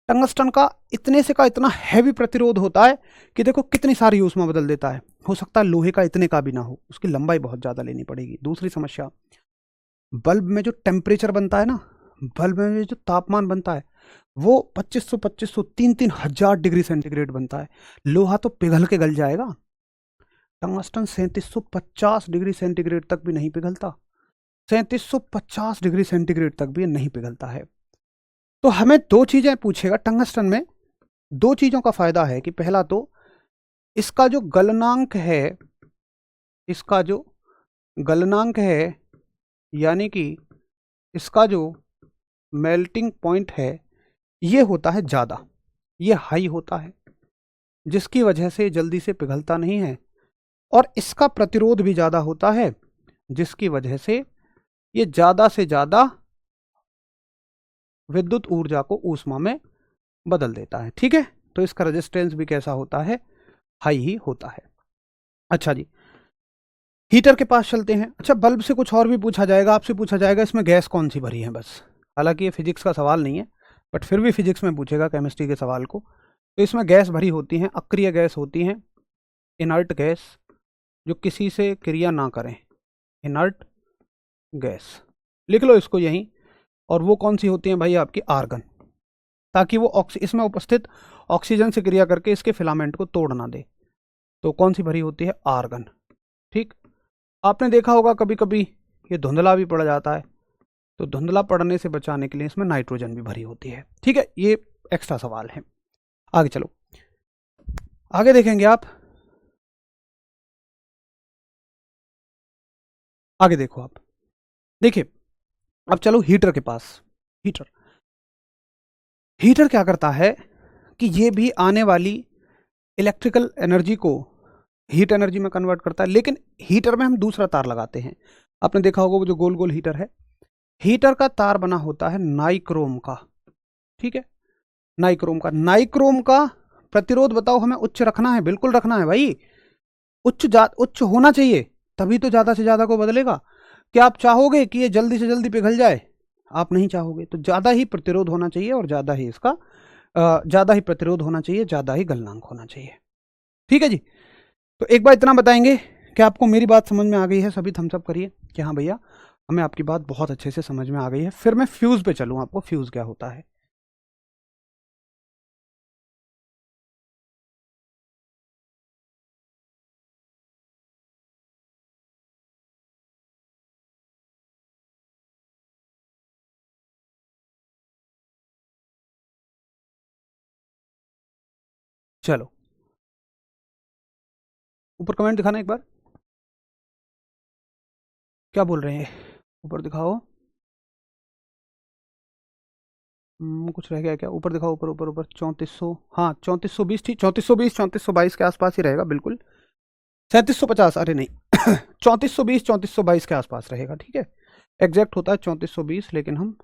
टंगस्टन का इतने से का इतना हैवी प्रतिरोध होता है कि देखो कितनी सारी ऊष्मा बदल देता है। हो सकता है लोहे का इतने का भी ना हो, उसकी लंबाई बहुत ज्यादा लेनी पड़ेगी। दूसरी समस्या, बल्ब में जो टेम्परेचर बनता है ना, बल्ब में जो तापमान बनता है वो 2500 3 हजार डिग्री सेंटीग्रेड बनता है। लोहा तो पिघल के गल जाएगा, टंगस्टन 3750 डिग्री सेंटीग्रेड तक भी नहीं पिघलता। 3750 डिग्री सेंटीग्रेड तक भी नहीं पिघलता है। तो हमें 2 चीजें पूछेगा टंगस्टन में। 2 चीजों का फायदा है कि पहला तो इसका जो गलनांक है, इसका जो गलनांक है, यानी कि इसका जो मेल्टिंग पॉइंट है, ये होता है ज्यादा, ये हाई होता है, जिसकी वजह से जल्दी से पिघलता नहीं है। और इसका प्रतिरोध भी ज्यादा होता है, जिसकी वजह से ये ज्यादा से ज्यादा विद्युत ऊर्जा को ऊष्मा में बदल देता है। ठीक है, तो इसका रेजिस्टेंस भी कैसा होता है, हाई ही होता है। अच्छा जी, हीटर के पास चलते हैं। अच्छा, बल्ब से कुछ और भी पूछा जाएगा, आपसे पूछा जाएगा इसमें गैस कौन सी भरी है बस। हालांकि ये फिजिक्स का सवाल नहीं है, बट फिर भी फिजिक्स में पूछेगा केमिस्ट्री के सवाल को। तो इसमें गैस भरी होती हैं, अक्रिय गैस होती हैं, इनर्ट गैस, जो किसी से क्रिया ना करें, इनर्ट गैस, लिख लो इसको यहीं। और वो कौन सी होती हैं भाई, आपकी आर्गन, ताकि वो इसमें उपस्थित ऑक्सीजन से क्रिया करके इसके फिलामेंट को तोड़ ना दे। तो कौन सी भरी होती है, आर्गन। ठीक, आपने देखा होगा कभी कभी ये धुंधला भी पड़ जाता है, तो धुंधला पड़ने से बचाने के लिए इसमें नाइट्रोजन भी भरी होती है। ठीक है, ये एक्स्ट्रा सवाल है। आगे चलो, आगे देखेंगे आप, आगे देखो आप, देखिए अब चलो हीटर के पास। हीटर, हीटर क्या करता है कि ये भी आने वाली इलेक्ट्रिकल एनर्जी को हीट एनर्जी में कन्वर्ट करता है, लेकिन हीटर में हम दूसरा तार लगाते हैं। आपने देखा होगा वो जो गोल गोल हीटर है, हीटर का तार बना होता है नाइक्रोम का। ठीक है, नाइक्रोम का। नाइक्रोम का प्रतिरोध बताओ हमें, उच्च रखना है, बिल्कुल रखना है भाई, उच्च होना चाहिए, तभी तो ज्यादा से ज्यादा को बदलेगा। क्या आप चाहोगे कि ये जल्दी से जल्दी पिघल जाए? आप नहीं चाहोगे, तो ज़्यादा ही प्रतिरोध होना चाहिए और ज़्यादा ही इसका ज़्यादा ही प्रतिरोध होना चाहिए, ज़्यादा ही गलनांक होना चाहिए। ठीक है जी। तो एक बार इतना बताएंगे कि आपको मेरी बात समझ में आ गई है, सभी थम्स अप करिए कि हाँ भैया हमें आपकी बात बहुत अच्छे से समझ में आ गई है। फिर मैं फ्यूज़ पे चलूँ, आपको फ्यूज़ क्या होता है। चलो ऊपर कमेंट दिखाना एक बार, क्या बोल रहे हैं, ऊपर दिखाओ। कुछ रह गया क्या, ऊपर दिखाओ, ऊपर ऊपर ऊपर। 3400, हाँ 3420, ठीक 3420 3422 के आसपास ही रहेगा बिल्कुल। 3750, अरे नहीं 3420 3422 के आसपास रहेगा, ठीक है। एग्जैक्ट होता है 3420, लेकिन हम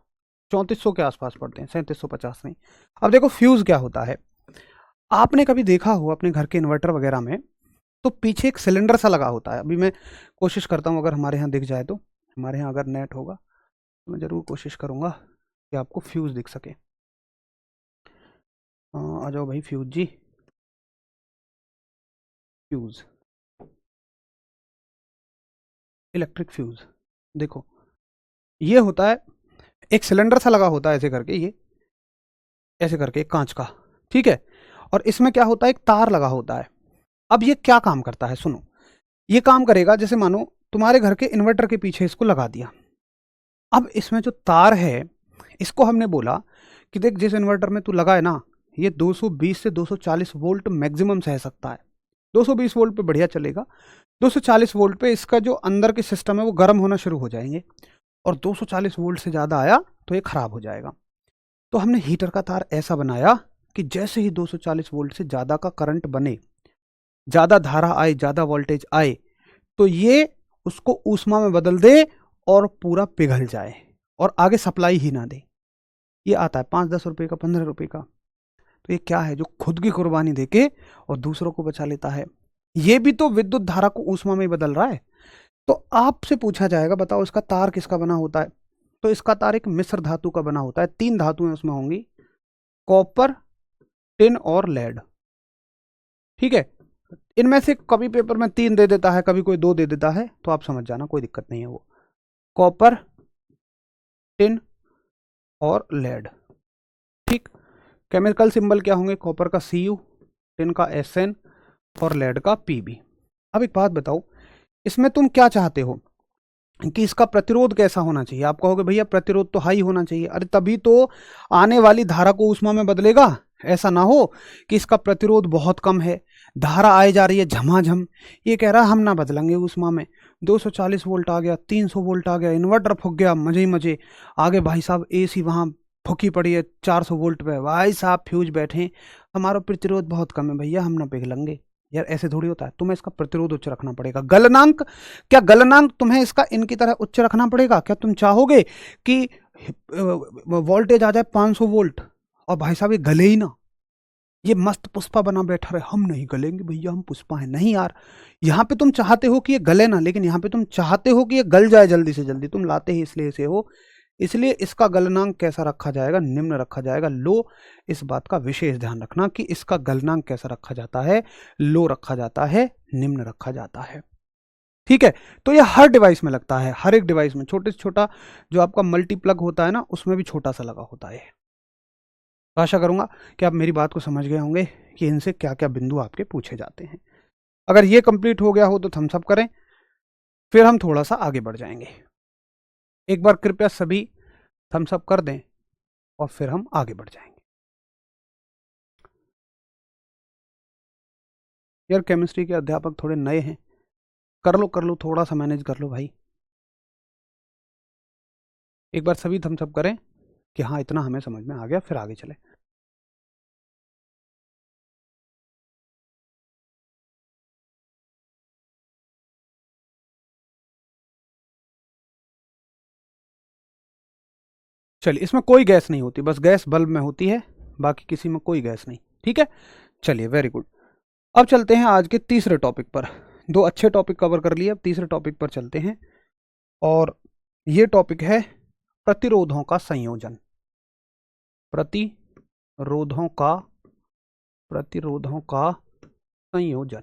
3400 के आसपास पढ़ते हैं, 3750 नहीं। अब देखो फ्यूज़ क्या होता है। आपने कभी देखा हो अपने घर के इन्वर्टर वगैरह में, तो पीछे एक सिलेंडर सा लगा होता है। अभी मैं कोशिश करता हूँ, अगर हमारे यहाँ दिख जाए तो, हमारे यहाँ अगर नेट होगा तो मैं ज़रूर कोशिश करूँगा कि आपको फ्यूज़ दिख सके। आ जाओ भाई फ्यूज़ जी, फ्यूज़, इलेक्ट्रिक फ्यूज़। देखो ये होता है, एक सिलेंडर सा लगा होता है ऐसे करके, ये ऐसे करके एक कांच का, ठीक है। और इसमें क्या होता है, एक तार लगा होता है। अब ये क्या काम करता है, सुनो। ये काम करेगा, जैसे मानो तुम्हारे घर के इन्वर्टर के पीछे इसको लगा दिया। अब इसमें जो तार है, इसको हमने बोला कि देख जिस इन्वर्टर में तू लगा है ना, ये 220 से 240 वोल्ट मैक्सिमम सह सकता है। 220 वोल्ट पे बढ़िया चलेगा, 240 वोल्ट पे इसका जो अंदर के सिस्टम है वो गर्म होना शुरू हो जाएंगे, और 240 वोल्ट से ज़्यादा आया तो ये खराब हो जाएगा। तो हमने हीटर का तार ऐसा बनाया कि जैसे ही 240 वोल्ट से ज़्यादा का करंट बने, ज़्यादा धारा आए, ज़्यादा वोल्टेज आए, तो ये उसको ऊष्मा में बदल दे और पूरा पिघल जाए और आगे सप्लाई ही ना दे। ये आता है 5-10 रुपए का, 15 रुपए का। तो ये क्या है, जो खुद की कुर्बानी देके और दूसरों को बचा लेता है। ये भी तो विद्युत धारा को ऊष्मा में बदल रहा है। तो आपसे पूछा जाएगा बताओ इसका तार किसका बना होता है, तो इसका तार एक मिश्र धातु का बना होता है। 3 धातुएं उसमें होंगी, कॉपर, टिन और लेड, ठीक है। इनमें से कभी पेपर में 3 दे देता है, कभी कोई 2 दे देता है, तो आप समझ जाना कोई दिक्कत नहीं है। वो कॉपर, टिन और लेड, ठीक। केमिकल सिंबल क्या होंगे, कॉपर का Cu, टिन का Sn और लेड का Pb। अब एक बात बताओ, इसमें तुम क्या चाहते हो कि इसका प्रतिरोध कैसा होना चाहिए। आप कहोगे भैया प्रतिरोध तो हाई होना चाहिए, अरे तभी तो आने वाली धारा को ऊष्मा में बदलेगा। ऐसा ना हो कि इसका प्रतिरोध बहुत कम है, धारा आए जा रही है झमाझम, ये कह रहा है हम ना बदलेंगे ऊष्मा में। 240 वोल्ट आ गया, 300 वोल्ट आ गया, इन्वर्टर फूक गया, मजे ही मजे। आगे भाई साहब एसी वहाँ फूकी पड़ी है 400 वोल्ट पे, भाई साहब फ्यूज बैठे, हमारा प्रतिरोध बहुत कम है भैया, हम ना पिघलेंगे। यार ऐसे थोड़ी होता है, तुम्हें इसका प्रतिरोध उच्च रखना पड़ेगा। गलनांक, क्या गलनांक तुम्हें इसका इनकी तरह उच्च रखना पड़ेगा। क्या तुम चाहोगे कि वोल्टेज आ जाए 500 वोल्ट और भाई साहब ये गले ही ना, ये मस्त पुष्पा बना बैठा रहे, हम नहीं गलेंगे भैया, हम पुष्पा हैं। नहीं यार, यहाँ पे तुम चाहते हो कि ये गले ना, लेकिन यहाँ पे तुम चाहते हो कि ये गल जाए जल्दी से जल्दी। तुम लाते ही इसलिए से हो, इसलिए इसका गलनांक कैसा रखा जाएगा, निम्न रखा जाएगा, लो। इस बात का विशेष ध्यान रखना कि इसका गलनांक कैसा रखा जाता है, लो रखा जाता है, निम्न रखा जाता है, ठीक है। तो ये हर डिवाइस में लगता है, हर एक डिवाइस में, छोटे से छोटा जो आपका मल्टीप्लग होता है ना, उसमें भी छोटा सा लगा होता है। तो आशा करूंगा कि आप मेरी बात को समझ गए होंगे कि इनसे क्या क्या बिंदु आपके पूछे जाते हैं। अगर ये कंप्लीट हो गया हो तो थम्स अप करें, फिर हम थोड़ा सा आगे बढ़ जाएंगे। एक बार कृपया सभी थम्स अप कर दें और फिर हम आगे बढ़ जाएंगे। यार केमिस्ट्री के अध्यापक थोड़े नए हैं, कर लो थोड़ा सा मैनेज कर लो भाई। एक बार सभी थम्स अप करें कि हाँ इतना हमें समझ में आ गया, फिर आगे चले। चलिए, इसमें कोई गैस नहीं होती, बस गैस बल्ब में होती है, बाकी किसी में कोई गैस नहीं, ठीक है। चलिए वेरी गुड। अब चलते हैं आज के तीसरे टॉपिक पर। 2 अच्छे टॉपिक कवर कर लिए, अब तीसरे टॉपिक पर चलते हैं। और ये टॉपिक है प्रतिरोधों का संयोजन, प्रतिरोधों का संयोजन,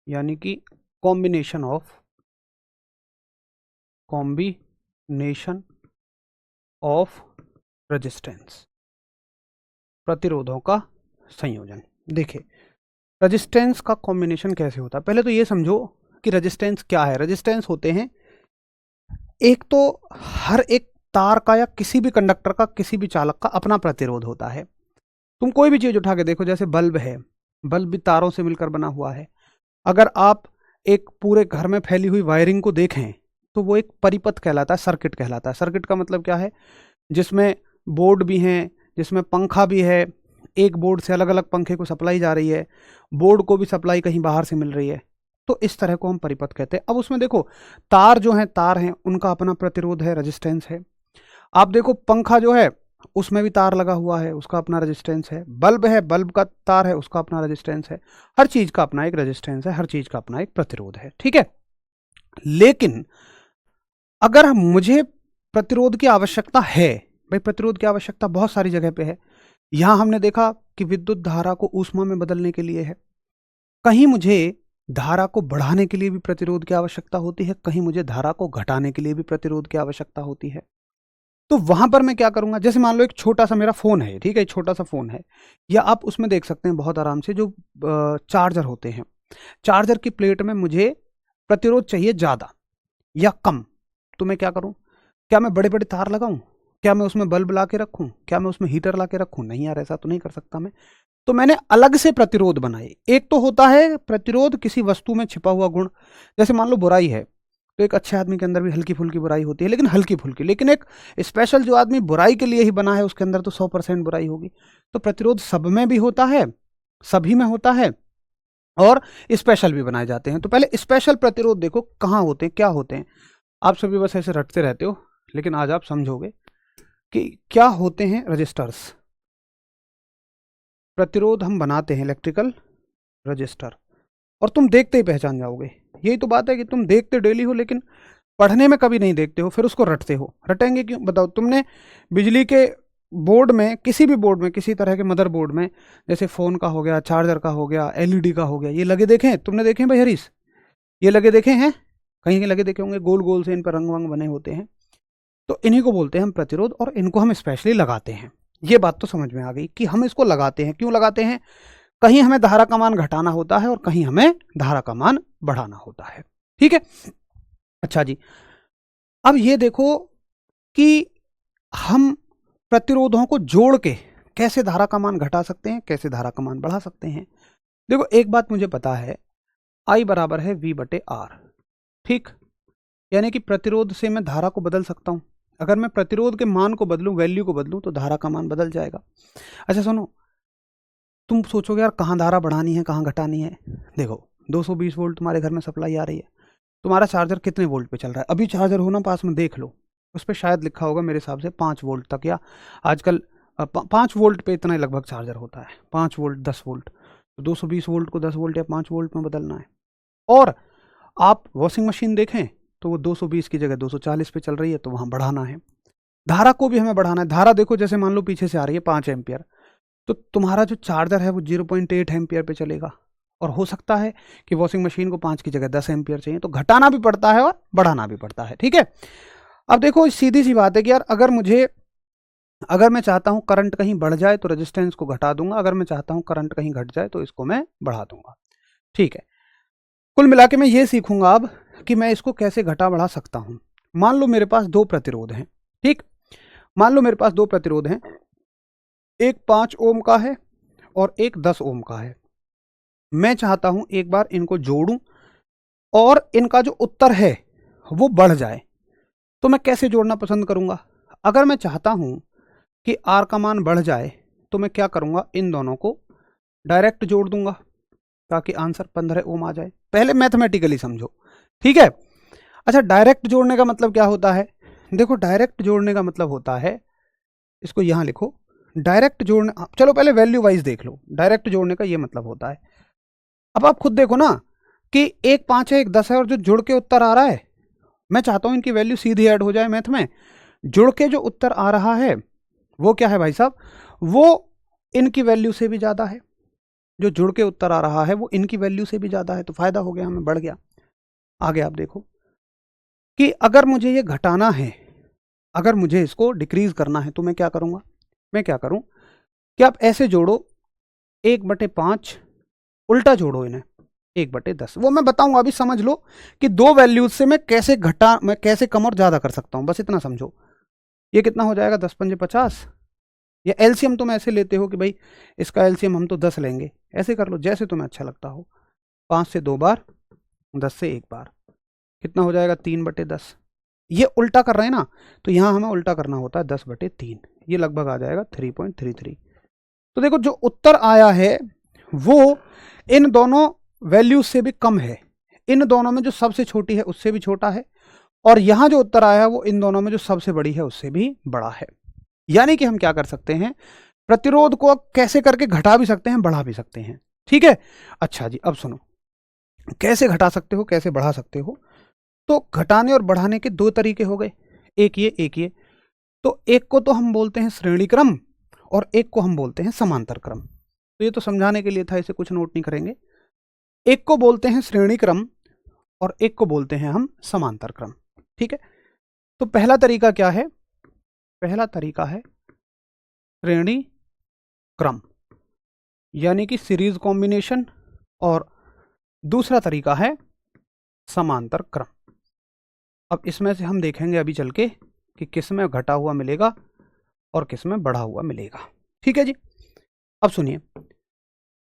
यानी कि कॉम्बिनेशन ऑफ रेजिस्टेंस, प्रतिरोधों का संयोजन। देखिए रेजिस्टेंस का कॉम्बिनेशन कैसे होता है, पहले तो ये समझो कि रेजिस्टेंस क्या है। रेजिस्टेंस होते हैं, एक तो हर एक तार का या किसी भी कंडक्टर का, किसी भी चालक का अपना प्रतिरोध होता है। तुम कोई भी चीज उठा के देखो, जैसे बल्ब है, बल्ब भी तारों से मिलकर बना हुआ है। अगर आप एक पूरे घर में फैली हुई वायरिंग को देखें तो वो एक परिपथ कहलाता है, सर्किट कहलाता है। सर्किट का मतलब क्या है, जिसमें बोर्ड भी हैं, जिसमें पंखा भी है, एक बोर्ड से अलग अलग पंखे को सप्लाई जा रही है, बोर्ड को भी सप्लाई कहीं बाहर से मिल रही है, तो इस तरह को हम परिपथ कहते हैं। अब उसमें देखो तार जो हैं, तार हैं, उनका अपना प्रतिरोध है, रेजिस्टेंस है। आप देखो पंखा जो है उसमें भी तार लगा हुआ है, उसका अपना रेजिस्टेंस है। बल्ब है, बल्ब का तार है, उसका अपना रेजिस्टेंस है। हर चीज का अपना एक रेजिस्टेंस है, हर चीज का अपना एक प्रतिरोध है, ठीक है। लेकिन अगर मुझे प्रतिरोध की आवश्यकता है, भाई प्रतिरोध की आवश्यकता बहुत सारी जगह पे है। यहां हमने देखा कि विद्युत धारा को ऊष्मा में बदलने के लिए है, कहीं मुझे धारा को बढ़ाने के लिए भी प्रतिरोध की आवश्यकता होती है, कहीं मुझे धारा को घटाने के लिए भी प्रतिरोध की आवश्यकता होती है। तो वहां पर मैं क्या करूंगा, जैसे मान लो एक छोटा सा मेरा फोन है, ठीक है, छोटा सा फोन है, या आप उसमें देख सकते हैं बहुत आराम से जो चार्जर होते हैं, चार्जर की प्लेट में मुझे प्रतिरोध चाहिए ज्यादा या कम, तो मैं क्या करूं, क्या मैं बड़े बड़े तार लगाऊं, क्या मैं उसमें बल्ब ला के रखूं, क्या मैं उसमें हीटर ला के रखूं? नहीं यार, ऐसा तो नहीं कर सकता मैं। तो मैंने अलग से प्रतिरोध बनाए। एक तो होता है प्रतिरोध किसी वस्तु में छिपा हुआ गुण, जैसे मान लो बुराई है, तो एक अच्छे आदमी के अंदर भी हल्की फुल्की बुराई होती है, लेकिन हल्की फुल्की। लेकिन एक स्पेशल जो आदमी बुराई के लिए ही बना है, उसके अंदर तो 100% बुराई होगी। तो प्रतिरोध सब में भी होता है, सभी में होता है, और स्पेशल भी बनाए जाते हैं। तो पहले स्पेशल प्रतिरोध देखो कहाँ होते हैं, क्या होते हैं। आप सभी बस ऐसे रटते रहते हो, लेकिन आज आप समझोगे कि क्या होते हैं रजिस्टर्स। प्रतिरोध हम बनाते हैं इलेक्ट्रिकल रजिस्टर, और तुम देखते ही पहचान जाओगे। यही तो बात है कि तुम देखते डेली हो, लेकिन पढ़ने में कभी नहीं देखते हो, फिर उसको रटते हो। रटेंगे क्यों, बताओ। तुमने बिजली के बोर्ड में, किसी भी बोर्ड में, किसी तरह के मदर बोर्ड में, जैसे फोन का हो गया, चार्जर का हो गया, एलईडी का हो गया, ये लगे देखे हैं तुमने? देखे हैं भाई हरीश, ये लगे देखे हैं? कहीं लगे देखे होंगे, गोल गोल से इन पर रंग वंग बने होते हैं। तो इन्हीं को बोलते हैं हम प्रतिरोध, और इनको हम स्पेशली लगाते हैं। ये बात तो समझ में आ गई कि हम इसको लगाते हैं। क्यों लगाते हैं? कहीं हमें धारा का मान घटाना होता है और कहीं हमें धारा का मान बढ़ाना होता है, ठीक है। अच्छा जी, अब ये देखो कि हम प्रतिरोधों को जोड़ के कैसे धारा का मान घटा सकते हैं, कैसे धारा का मान बढ़ा सकते हैं। देखो एक बात मुझे पता है, I बराबर है V/R, ठीक। यानी कि प्रतिरोध से मैं धारा को बदल सकता हूं। अगर मैं प्रतिरोध के मान को बदलूं, वैल्यू को बदलूं, तो धारा का मान बदल जाएगा। अच्छा सुनो, तुम सोचोगे यार कहाँ धारा बढ़ानी है, कहाँ घटानी है। देखो 220 वोल्ट तुम्हारे घर में सप्लाई आ रही है, तुम्हारा चार्जर कितने वोल्ट पे चल रहा है? अभी चार्जर हो ना पास में, देख लो, उस पर शायद लिखा होगा मेरे हिसाब से 5 वोल्ट तक, या आजकल 5 वोल्ट पे इतना ही लगभग चार्जर होता है, 5 वोल्ट 10 वोल्ट। तो 220 वोल्ट को 10 वोल्ट या 5 वोल्ट में बदलना है। और आप वॉशिंग मशीन देखें तो वो 220 की जगह 240 पे चल रही है, तो वहाँ बढ़ाना है। धारा को भी हमें बढ़ाना है। धारा देखो, जैसे मान लो पीछे से आ रही है 5 एम्पियर, तो तुम्हारा जो चार्जर है वो 0.8 एम्पियर पे चलेगा, और हो सकता है कि वॉशिंग मशीन को 5 की जगह 10 एम्पियर चाहिए। तो घटाना भी पड़ता है और बढ़ाना भी पड़ता है, ठीक है। अब देखो सीधी सी बात है कि यार अगर मैं चाहता हूं करंट कहीं बढ़ जाए तो रेजिस्टेंस को घटा दूंगा, अगर मैं चाहता हूं करंट कहीं घट जाए तो इसको मैं बढ़ा दूंगा, ठीक है। कुल मिला के मैं ये सीखूंगा अब कि मैं इसको कैसे घटा बढ़ा सकता हूं। मान लो मेरे पास 2 प्रतिरोध हैं, ठीक। मान लो मेरे पास 2 प्रतिरोध हैं, एक 5 ओम का है और एक 10 ओम का है। मैं चाहता हूं एक बार इनको जोड़ूं और इनका जो उत्तर है वो बढ़ जाए। तो मैं कैसे जोड़ना पसंद करूंगा? अगर मैं चाहता हूं कि आर का मान बढ़ जाए तो मैं क्या करूंगा, इन दोनों को डायरेक्ट जोड़ दूंगा ताकि आंसर 15 ओम आ जाए। पहले मैथमेटिकली समझो, ठीक है। अच्छा, डायरेक्ट जोड़ने का मतलब क्या होता है? देखो डायरेक्ट जोड़ने का मतलब होता है, इसको यहां लिखो, डायरेक्ट जोड़ने, चलो पहले वैल्यू वाइज देख लो। डायरेक्ट जोड़ने का ये मतलब होता है, अब आप खुद देखो ना कि एक 5 है एक 10 है, और जो जुड़ के उत्तर आ रहा है मैं चाहता हूं इनकी वैल्यू सीधी ऐड हो जाए मैथ में। जुड़ के जो उत्तर आ रहा है वो क्या है भाई साहब, वो इनकी वैल्यू से भी ज़्यादा है। जो जुड़ के उत्तर आ रहा है वो इनकी वैल्यू से भी ज़्यादा है, तो फायदा हो गया, हमें बढ़ गया। आगे आप देखो कि अगर मुझे ये घटाना है, अगर मुझे इसको डिक्रीज करना है, तो मैं क्या करूँगा, मैं क्या करूँ कि आप ऐसे जोड़ो 1/5, उल्टा जोड़ो इन्हें 1/10। वो मैं बताऊंगा, अभी समझ लो कि दो वैल्यूज से मैं कैसे कम और ज़्यादा कर सकता हूँ, बस इतना समझो। ये कितना हो जाएगा, 10×5 = 50। या एलसीएम तुम ऐसे लेते हो कि भाई इसका एलसीएम हम तो 10 लेंगे, ऐसे कर लो जैसे तुम्हें अच्छा लगता हो। 5 से 2 बार, 10 से 1 बार, कितना हो जाएगा, 3/10। ये उल्टा कर रहे हैं ना, तो यहाँ हमें उल्टा करना होता है 10/3, ये लगभग आ जाएगा 3.33। तो देखो जो उत्तर आया है वो इन दोनों वैल्यूज से भी कम है, इन दोनों में जो सबसे छोटी है उससे भी छोटा है, और यहां जो उत्तर आया है वो इन दोनों में जो सबसे बड़ी है उससे भी बड़ा है। यानी कि हम क्या कर सकते हैं, प्रतिरोध को कैसे करके घटा भी सकते हैं, बढ़ा भी सकते हैं। ठीक है, अच्छा जी, अब सुनो कैसे घटा सकते हो, कैसे बढ़ा सकते हो। तो घटाने और बढ़ाने के दो तरीके हो गए, एक ये एक ये। तो एक को तो हम बोलते हैं श्रेणी क्रम और एक को हम बोलते हैं समांतर क्रम। तो ये तो समझाने के लिए था, इसे कुछ नोट नहीं करेंगे। एक को बोलते हैं श्रेणी क्रम और एक को बोलते हैं हम समांतर क्रम। ठीक है, तो पहला तरीका क्या है, पहला तरीका है श्रेणी क्रम यानी कि सीरीज कॉम्बिनेशन, और दूसरा तरीका है समांतर क्रम। अब इसमें से हम देखेंगे अभी चल के कि किस में घटा हुआ मिलेगा और किस में बढ़ा हुआ मिलेगा। ठीक है जी, अब सुनिए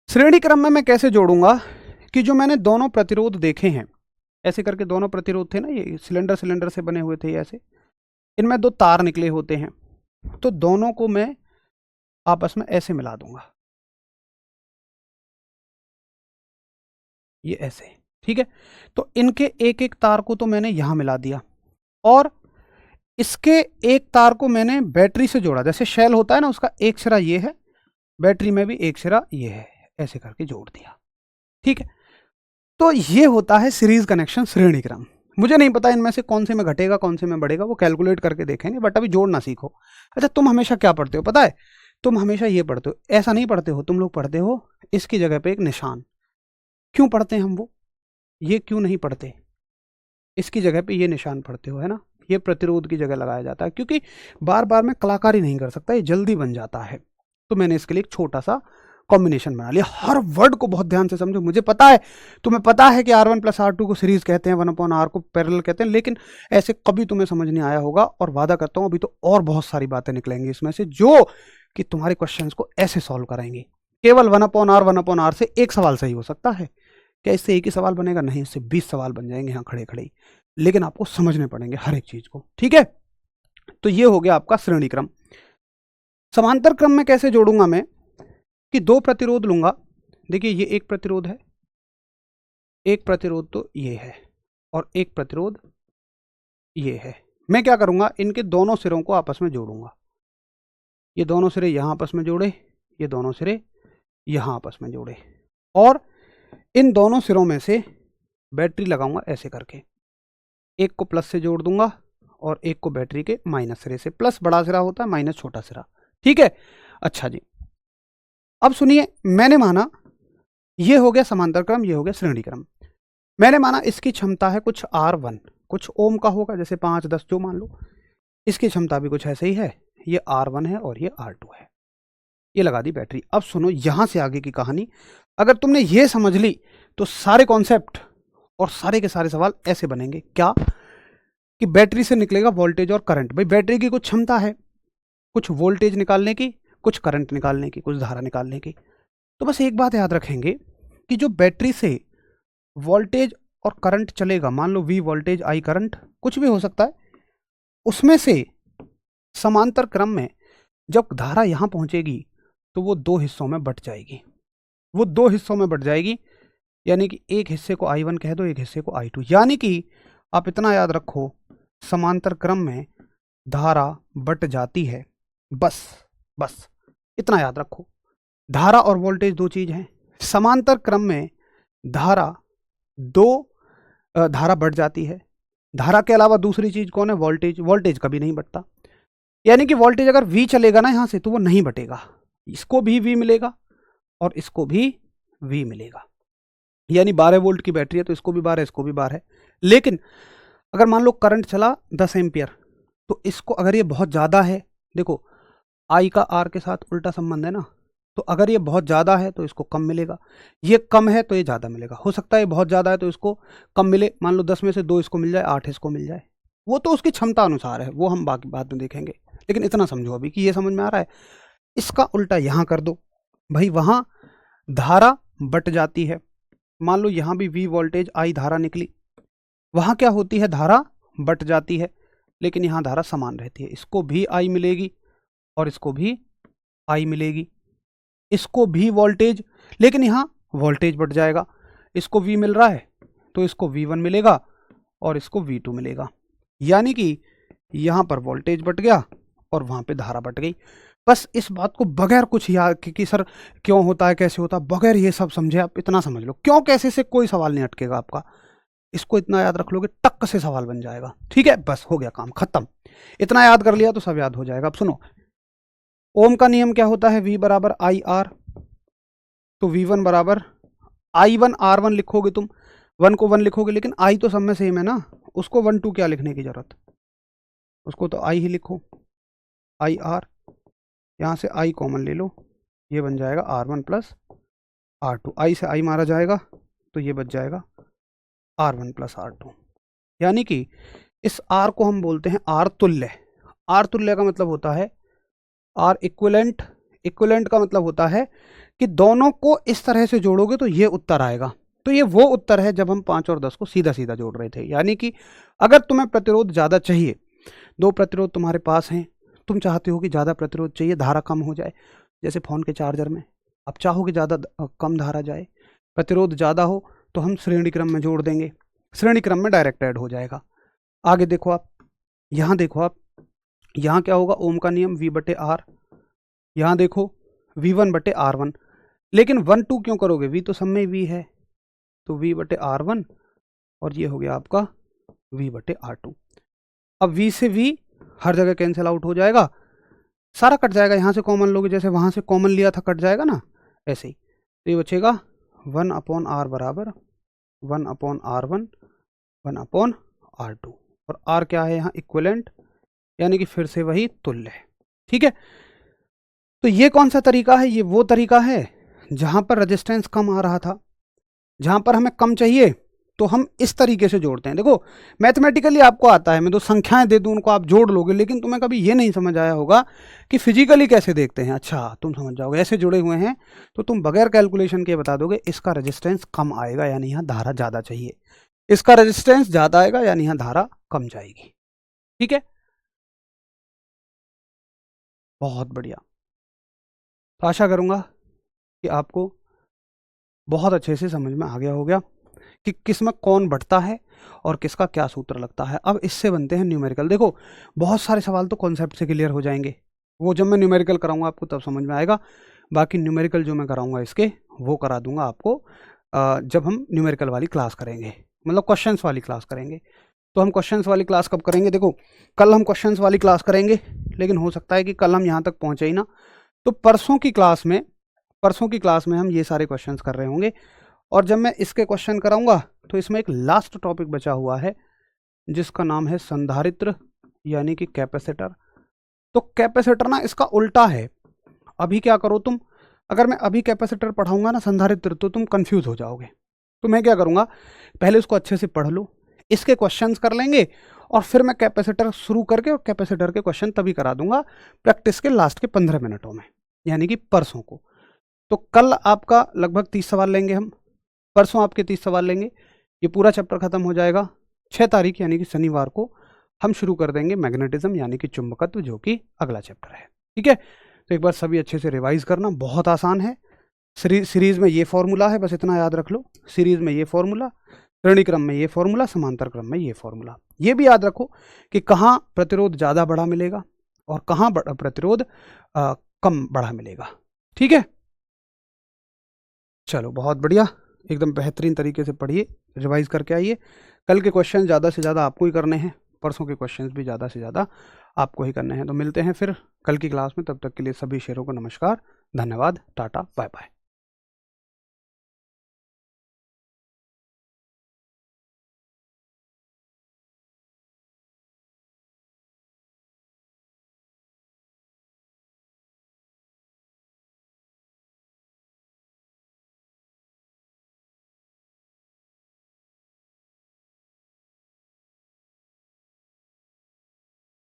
श्रेणी क्रम में मैं कैसे जोड़ूंगा कि जो मैंने दोनों प्रतिरोध देखे हैं, ऐसे करके दोनों प्रतिरोध थे ना, ये सिलेंडर सिलेंडर से बने हुए थे ऐसे, इनमें दो तार निकले होते हैं, तो दोनों को मैं आपस में ऐसे मिला दूंगा, ये ऐसे। ठीक है, तो इनके एक एक तार को तो मैंने यहां मिला दिया, और इसके एक तार को मैंने बैटरी से जोड़ा, जैसे शेल होता है ना उसका एक सिरा ये है, बैटरी में भी एक सिरा ये है, ऐसे करके जोड़ दिया। ठीक है, तो ये होता है सीरीज कनेक्शन श्रेणी क्रम। मुझे नहीं पता इनमें से कौन से में घटेगा कौन से में बढ़ेगा, वो कैलकुलेट करके देखेंगे, बट अभी जोड़ना सीखो। अच्छा, तुम हमेशा क्या पढ़ते हो पता है, तुम हमेशा ये पढ़ते हो, ऐसा नहीं पढ़ते हो, तुम लोग पढ़ते हो इसकी जगह पे एक निशान। क्यों पढ़ते हैं हम वो, ये क्यों नहीं पढ़ते, इसकी जगह पे ये निशान पढ़ते हो, है ना, ये प्रतिरोध की जगह लगाया जाता है, क्योंकि बार बार मैं कलाकारी नहीं कर सकता, ये जल्दी बन जाता है। तो मैंने इसके लिए एक छोटा सा कॉम्बिनेशन बना लिया। हर वर्ड को बहुत ध्यान से समझो, मुझे पता है, तुम्हें पता है कि R1 + R2 को सीरीज कहते हैं, 1/R को पैरेलल कहते हैं, लेकिन ऐसे कभी तुम्हें समझ नहीं आया होगा, और वादा करता हूं अभी तो और बहुत सारी बातें निकलेंगी इसमें से जो कि तुम्हारे क्वेश्चंस को ऐसे सॉल्व कराएंगे। केवल 1/R से एक सवाल सही हो सकता है, क्या इससे एक ही सवाल बनेगा, नहीं, इससे 20 सवाल बन जाएंगे यहाँ खड़े खड़े ही, लेकिन आपको समझने पड़ेंगे हर एक चीज को। ठीक है, तो ये हो गया आपका श्रेणी क्रम। समांतर क्रम में कैसे जोड़ूंगा मैं कि दो प्रतिरोध लूंगा, देखिए ये एक प्रतिरोध है, एक प्रतिरोध तो ये है, और एक प्रतिरोध ये है। मैं क्या करूंगा, इनके दोनों सिरों को आपस में जोड़ूंगा, ये दोनों सिरे यहां आपस में जोड़े, ये दोनों सिरे यहां आपस में जोड़े, और इन दोनों सिरों में से बैटरी लगाऊंगा ऐसे करके, एक को प्लस से जोड़ दूंगा और एक को बैटरी के माइनस सिरे से। प्लस बड़ा सिरा होता है, माइनस छोटा सिरा। ठीक है, अच्छा जी, अब सुनिए, मैंने माना ये हो गया समांतर क्रम, ये हो गया श्रेणी क्रम। मैंने माना इसकी क्षमता है कुछ R1, कुछ ओम का होगा, जैसे 5, 10 जो मान लो, इसकी क्षमता भी कुछ ऐसे ही है, ये R1 है और ये R2 है, ये लगा दी बैटरी। अब सुनो यहां से आगे की कहानी, अगर तुमने ये समझ ली तो सारे कॉन्सेप्ट और सारे के सारे सवाल ऐसे बनेंगे। क्या कि बैटरी से निकलेगा वोल्टेज और करंट। भाई बैटरी की कुछ क्षमता है, कुछ वोल्टेज निकालने की, कुछ करंट निकालने की, कुछ धारा निकालने की। तो बस एक बात याद रखेंगे कि जो बैटरी से वोल्टेज और करंट चलेगा, मान लो V वोल्टेज I करंट, कुछ भी हो सकता है, उसमें से समांतर क्रम में जब धारा यहां पहुंचेगी तो वो दो हिस्सों में बट जाएगी, वो दो हिस्सों में बट जाएगी, यानी कि एक हिस्से को I1 कह दो, एक हिस्से को I2। यानी कि आप इतना याद रखो, समांतर क्रम में धारा बट जाती है, बस बस इतना याद रखो। धारा और वोल्टेज दो चीज हैं, समांतर क्रम में धारा बढ़ जाती है, धारा के अलावा दूसरी चीज कौन है? वोल्टेज। वोल्टेज कभी नहीं बढ़ता, यानी कि वोल्टेज अगर V चलेगा ना यहां से तो वो नहीं बटेगा, इसको भी V मिलेगा और इसको भी V मिलेगा। यानी 12 वोल्ट की बैटरी है तो इसको भी 12, इसको भी 12 है। लेकिन अगर मान लो करंट चला 10 एम्पियर, तो इसको अगर ये बहुत ज़्यादा है, देखो I का R के साथ उल्टा संबंध है ना, तो अगर ये बहुत ज़्यादा है तो इसको कम मिलेगा, ये कम है तो ये ज़्यादा मिलेगा। हो सकता है ये बहुत ज़्यादा है तो इसको कम मिले, मान लो 10 में से 2 इसको मिल जाए, 8 इसको मिल जाए, वो तो उसकी क्षमता अनुसार है, वो हम बाकी बाद में देखेंगे। लेकिन इतना समझो अभी कि ये समझ में आ रहा है। इसका उल्टा यहाँ कर दो भाई, वहाँ धारा बट जाती है। मान लो यहाँ भी V वोल्टेज I धारा निकली, वहाँ क्या होती है? धारा बट जाती है, लेकिन यहाँ धारा समान रहती है। इसको भी I मिलेगी और इसको भी I मिलेगी, इसको भी वोल्टेज, लेकिन यहाँ वोल्टेज बढ़ जाएगा। इसको V मिल रहा है तो इसको V1 मिलेगा और इसको V2 मिलेगा, यानी कि यहाँ पर वोल्टेज बढ़ गया और वहाँ पे धारा बढ़ गई। बस इस बात को बगैर कुछ याद कि सर क्यों होता है, कैसे होता है, बगैर ये सब समझे आप इतना समझ लो, क्यों कैसे से कोई सवाल नहीं अटकेगा आपका। इसको इतना याद रख लोगे, टक से सवाल बन जाएगा। ठीक है, बस हो गया काम खत्म। इतना याद कर लिया तो सब याद हो जाएगा। अब सुनो, ओम का नियम क्या होता है? V बराबर आई आर, तो V1 बराबर I1 R1 लिखोगे तुम, 1 को 1 लिखोगे, लेकिन I तो सब में सेम है ना, उसको 1 2 क्या लिखने की जरूरत, उसको तो I ही लिखो, आई आर, यहाँ से I कॉमन ले लो, ये बन जाएगा R1 प्लस R2, I से I मारा जाएगा तो ये बच जाएगा R1 प्लस R2। यानी कि इस R को हम बोलते हैं R तुल्य। R तुल्य का मतलब होता है R इक्विवेलेंट। इक्विवेलेंट का मतलब होता है कि दोनों को इस तरह से जोड़ोगे तो ये उत्तर आएगा। तो ये वो उत्तर है जब हम 5 और 10 को सीधा सीधा जोड़ रहे थे। यानी कि अगर तुम्हें प्रतिरोध ज़्यादा चाहिए, 2 प्रतिरोध तुम्हारे पास हैं, तुम चाहते हो कि ज़्यादा प्रतिरोध चाहिए, धारा कम हो जाए, जैसे फ़ोन के चार्जर में अब चाहोगे ज़्यादा कम धारा जाए, प्रतिरोध ज़्यादा हो तो हम श्रेणी क्रम में जोड़ देंगे, श्रेणी क्रम में डायरेक्ट ऐड हो जाएगा। आगे देखो आप, यहाँ देखो आप, यहाँ क्या होगा? ओम का नियम V बटे R, यहाँ देखो V1 बटे R1, लेकिन 1 2 क्यों करोगे? V तो सब में V है, तो V बटे R1 और ये हो गया आपका V बटे R2। अब V से V हर जगह कैंसिल आउट हो जाएगा, सारा कट जाएगा। यहाँ से कॉमन लोगे, जैसे वहाँ से कॉमन लिया था कट जाएगा ना, ऐसे ही। तो ये बचेगा 1 अपॉन R बराबर 1 अपॉन R1 1 अपॉन R2, और R क्या है यहाँ? इक्विवेलेंट, यानी कि फिर से वही तुल्य है। ठीक है, तो ये कौन सा तरीका है? ये वो तरीका है जहां पर रेजिस्टेंस कम आ रहा था, जहां पर हमें कम चाहिए तो हम इस तरीके से जोड़ते हैं। देखो मैथमेटिकली आपको आता है, मैं तो संख्याएं दे दूं उनको आप जोड़ लोगे, लेकिन तुम्हें कभी ये नहीं समझ आया होगा कि फिजिकली कैसे देखते हैं। अच्छा, तुम समझ जाओगे, ऐसे जुड़े हुए हैं तो तुम बगैर कैलकुलेशन के बता दोगे इसका रेजिस्टेंस कम आएगा यानी यहाँ धारा ज़्यादा चाहिए, इसका रेजिस्टेंस ज़्यादा आएगा यानी यहाँ धारा कम जाएगी। ठीक है, बहुत बढ़िया। तो आशा करूँगा कि आपको बहुत अच्छे से समझ में आ गया हो गया कि किस में कौन बढ़ता है और किसका क्या सूत्र लगता है। अब इससे बनते हैं न्यूमेरिकल। देखो बहुत सारे सवाल तो कॉन्सेप्ट से क्लियर हो जाएंगे, वो जब मैं न्यूमेरिकल कराऊंगा आपको तब समझ में आएगा। बाकी न्यूमेरिकल जो मैं कराऊंगा इसके वो करा दूंगा आपको जब हम न्यूमेरिकल वाली क्लास करेंगे, मतलब क्वेश्चंस वाली क्लास करेंगे। तो हम क्वेश्चंस वाली क्लास कब करेंगे? देखो कल हम क्वेश्चंस वाली क्लास करेंगे, लेकिन हो सकता है कि कल हम यहाँ तक पहुँचे ही ना, तो परसों की क्लास में हम ये सारे क्वेश्चंस कर रहे होंगे। और जब मैं इसके क्वेश्चन कराऊंगा तो इसमें एक लास्ट टॉपिक बचा हुआ है जिसका नाम है संधारित्र यानी कि कैपेसिटर। तो कैपेसिटर ना इसका उल्टा है। अभी क्या करो तुम, अगर मैं अभी कैपेसिटर पढ़ाऊंगा ना संधारित्र तो तुम कंफ्यूज हो जाओगे। तो मैं क्या करूंगा, पहले उसको अच्छे से पढ़ लो, इसके क्वेश्चंस कर लेंगे और फिर मैं कैपेसिटर शुरू करके और कैपेसिटर के क्वेश्चन तभी करा दूंगा प्रैक्टिस के लास्ट के 15 मिनटों में, यानी कि परसों को। तो कल आपका लगभग 30 सवाल लेंगे हम, परसों आपके 30 सवाल लेंगे, ये पूरा चैप्टर खत्म हो जाएगा। 6 तारीख यानी कि शनिवार को हम शुरू कर देंगे मैग्नेटिज्म यानी कि चुंबकत्व, जो कि अगला चैप्टर है। ठीक है, तो एक बार सभी अच्छे से रिवाइज करना, बहुत आसान है। सीरीज में ये फॉर्मूला है, बस इतना याद रख लो, सीरीज में ये फॉर्मूला, श्रेणी क्रम में ये फॉर्मूला, समांतर क्रम में ये फॉर्मूला। ये भी याद रखो कि कहाँ प्रतिरोध ज़्यादा बड़ा मिलेगा और कहाँ प्रतिरोध कम बड़ा मिलेगा। ठीक है, चलो बहुत बढ़िया, एकदम बेहतरीन तरीके से पढ़िए, रिवाइज करके आइए। कल के क्वेश्चन ज़्यादा से ज़्यादा आपको ही करने हैं, परसों के क्वेश्चंस भी ज़्यादा से ज़्यादा आपको ही करने हैं। तो मिलते हैं फिर कल की क्लास में, तब तक के लिए सभी शेरों को नमस्कार, धन्यवाद, टाटा, बाय बाय।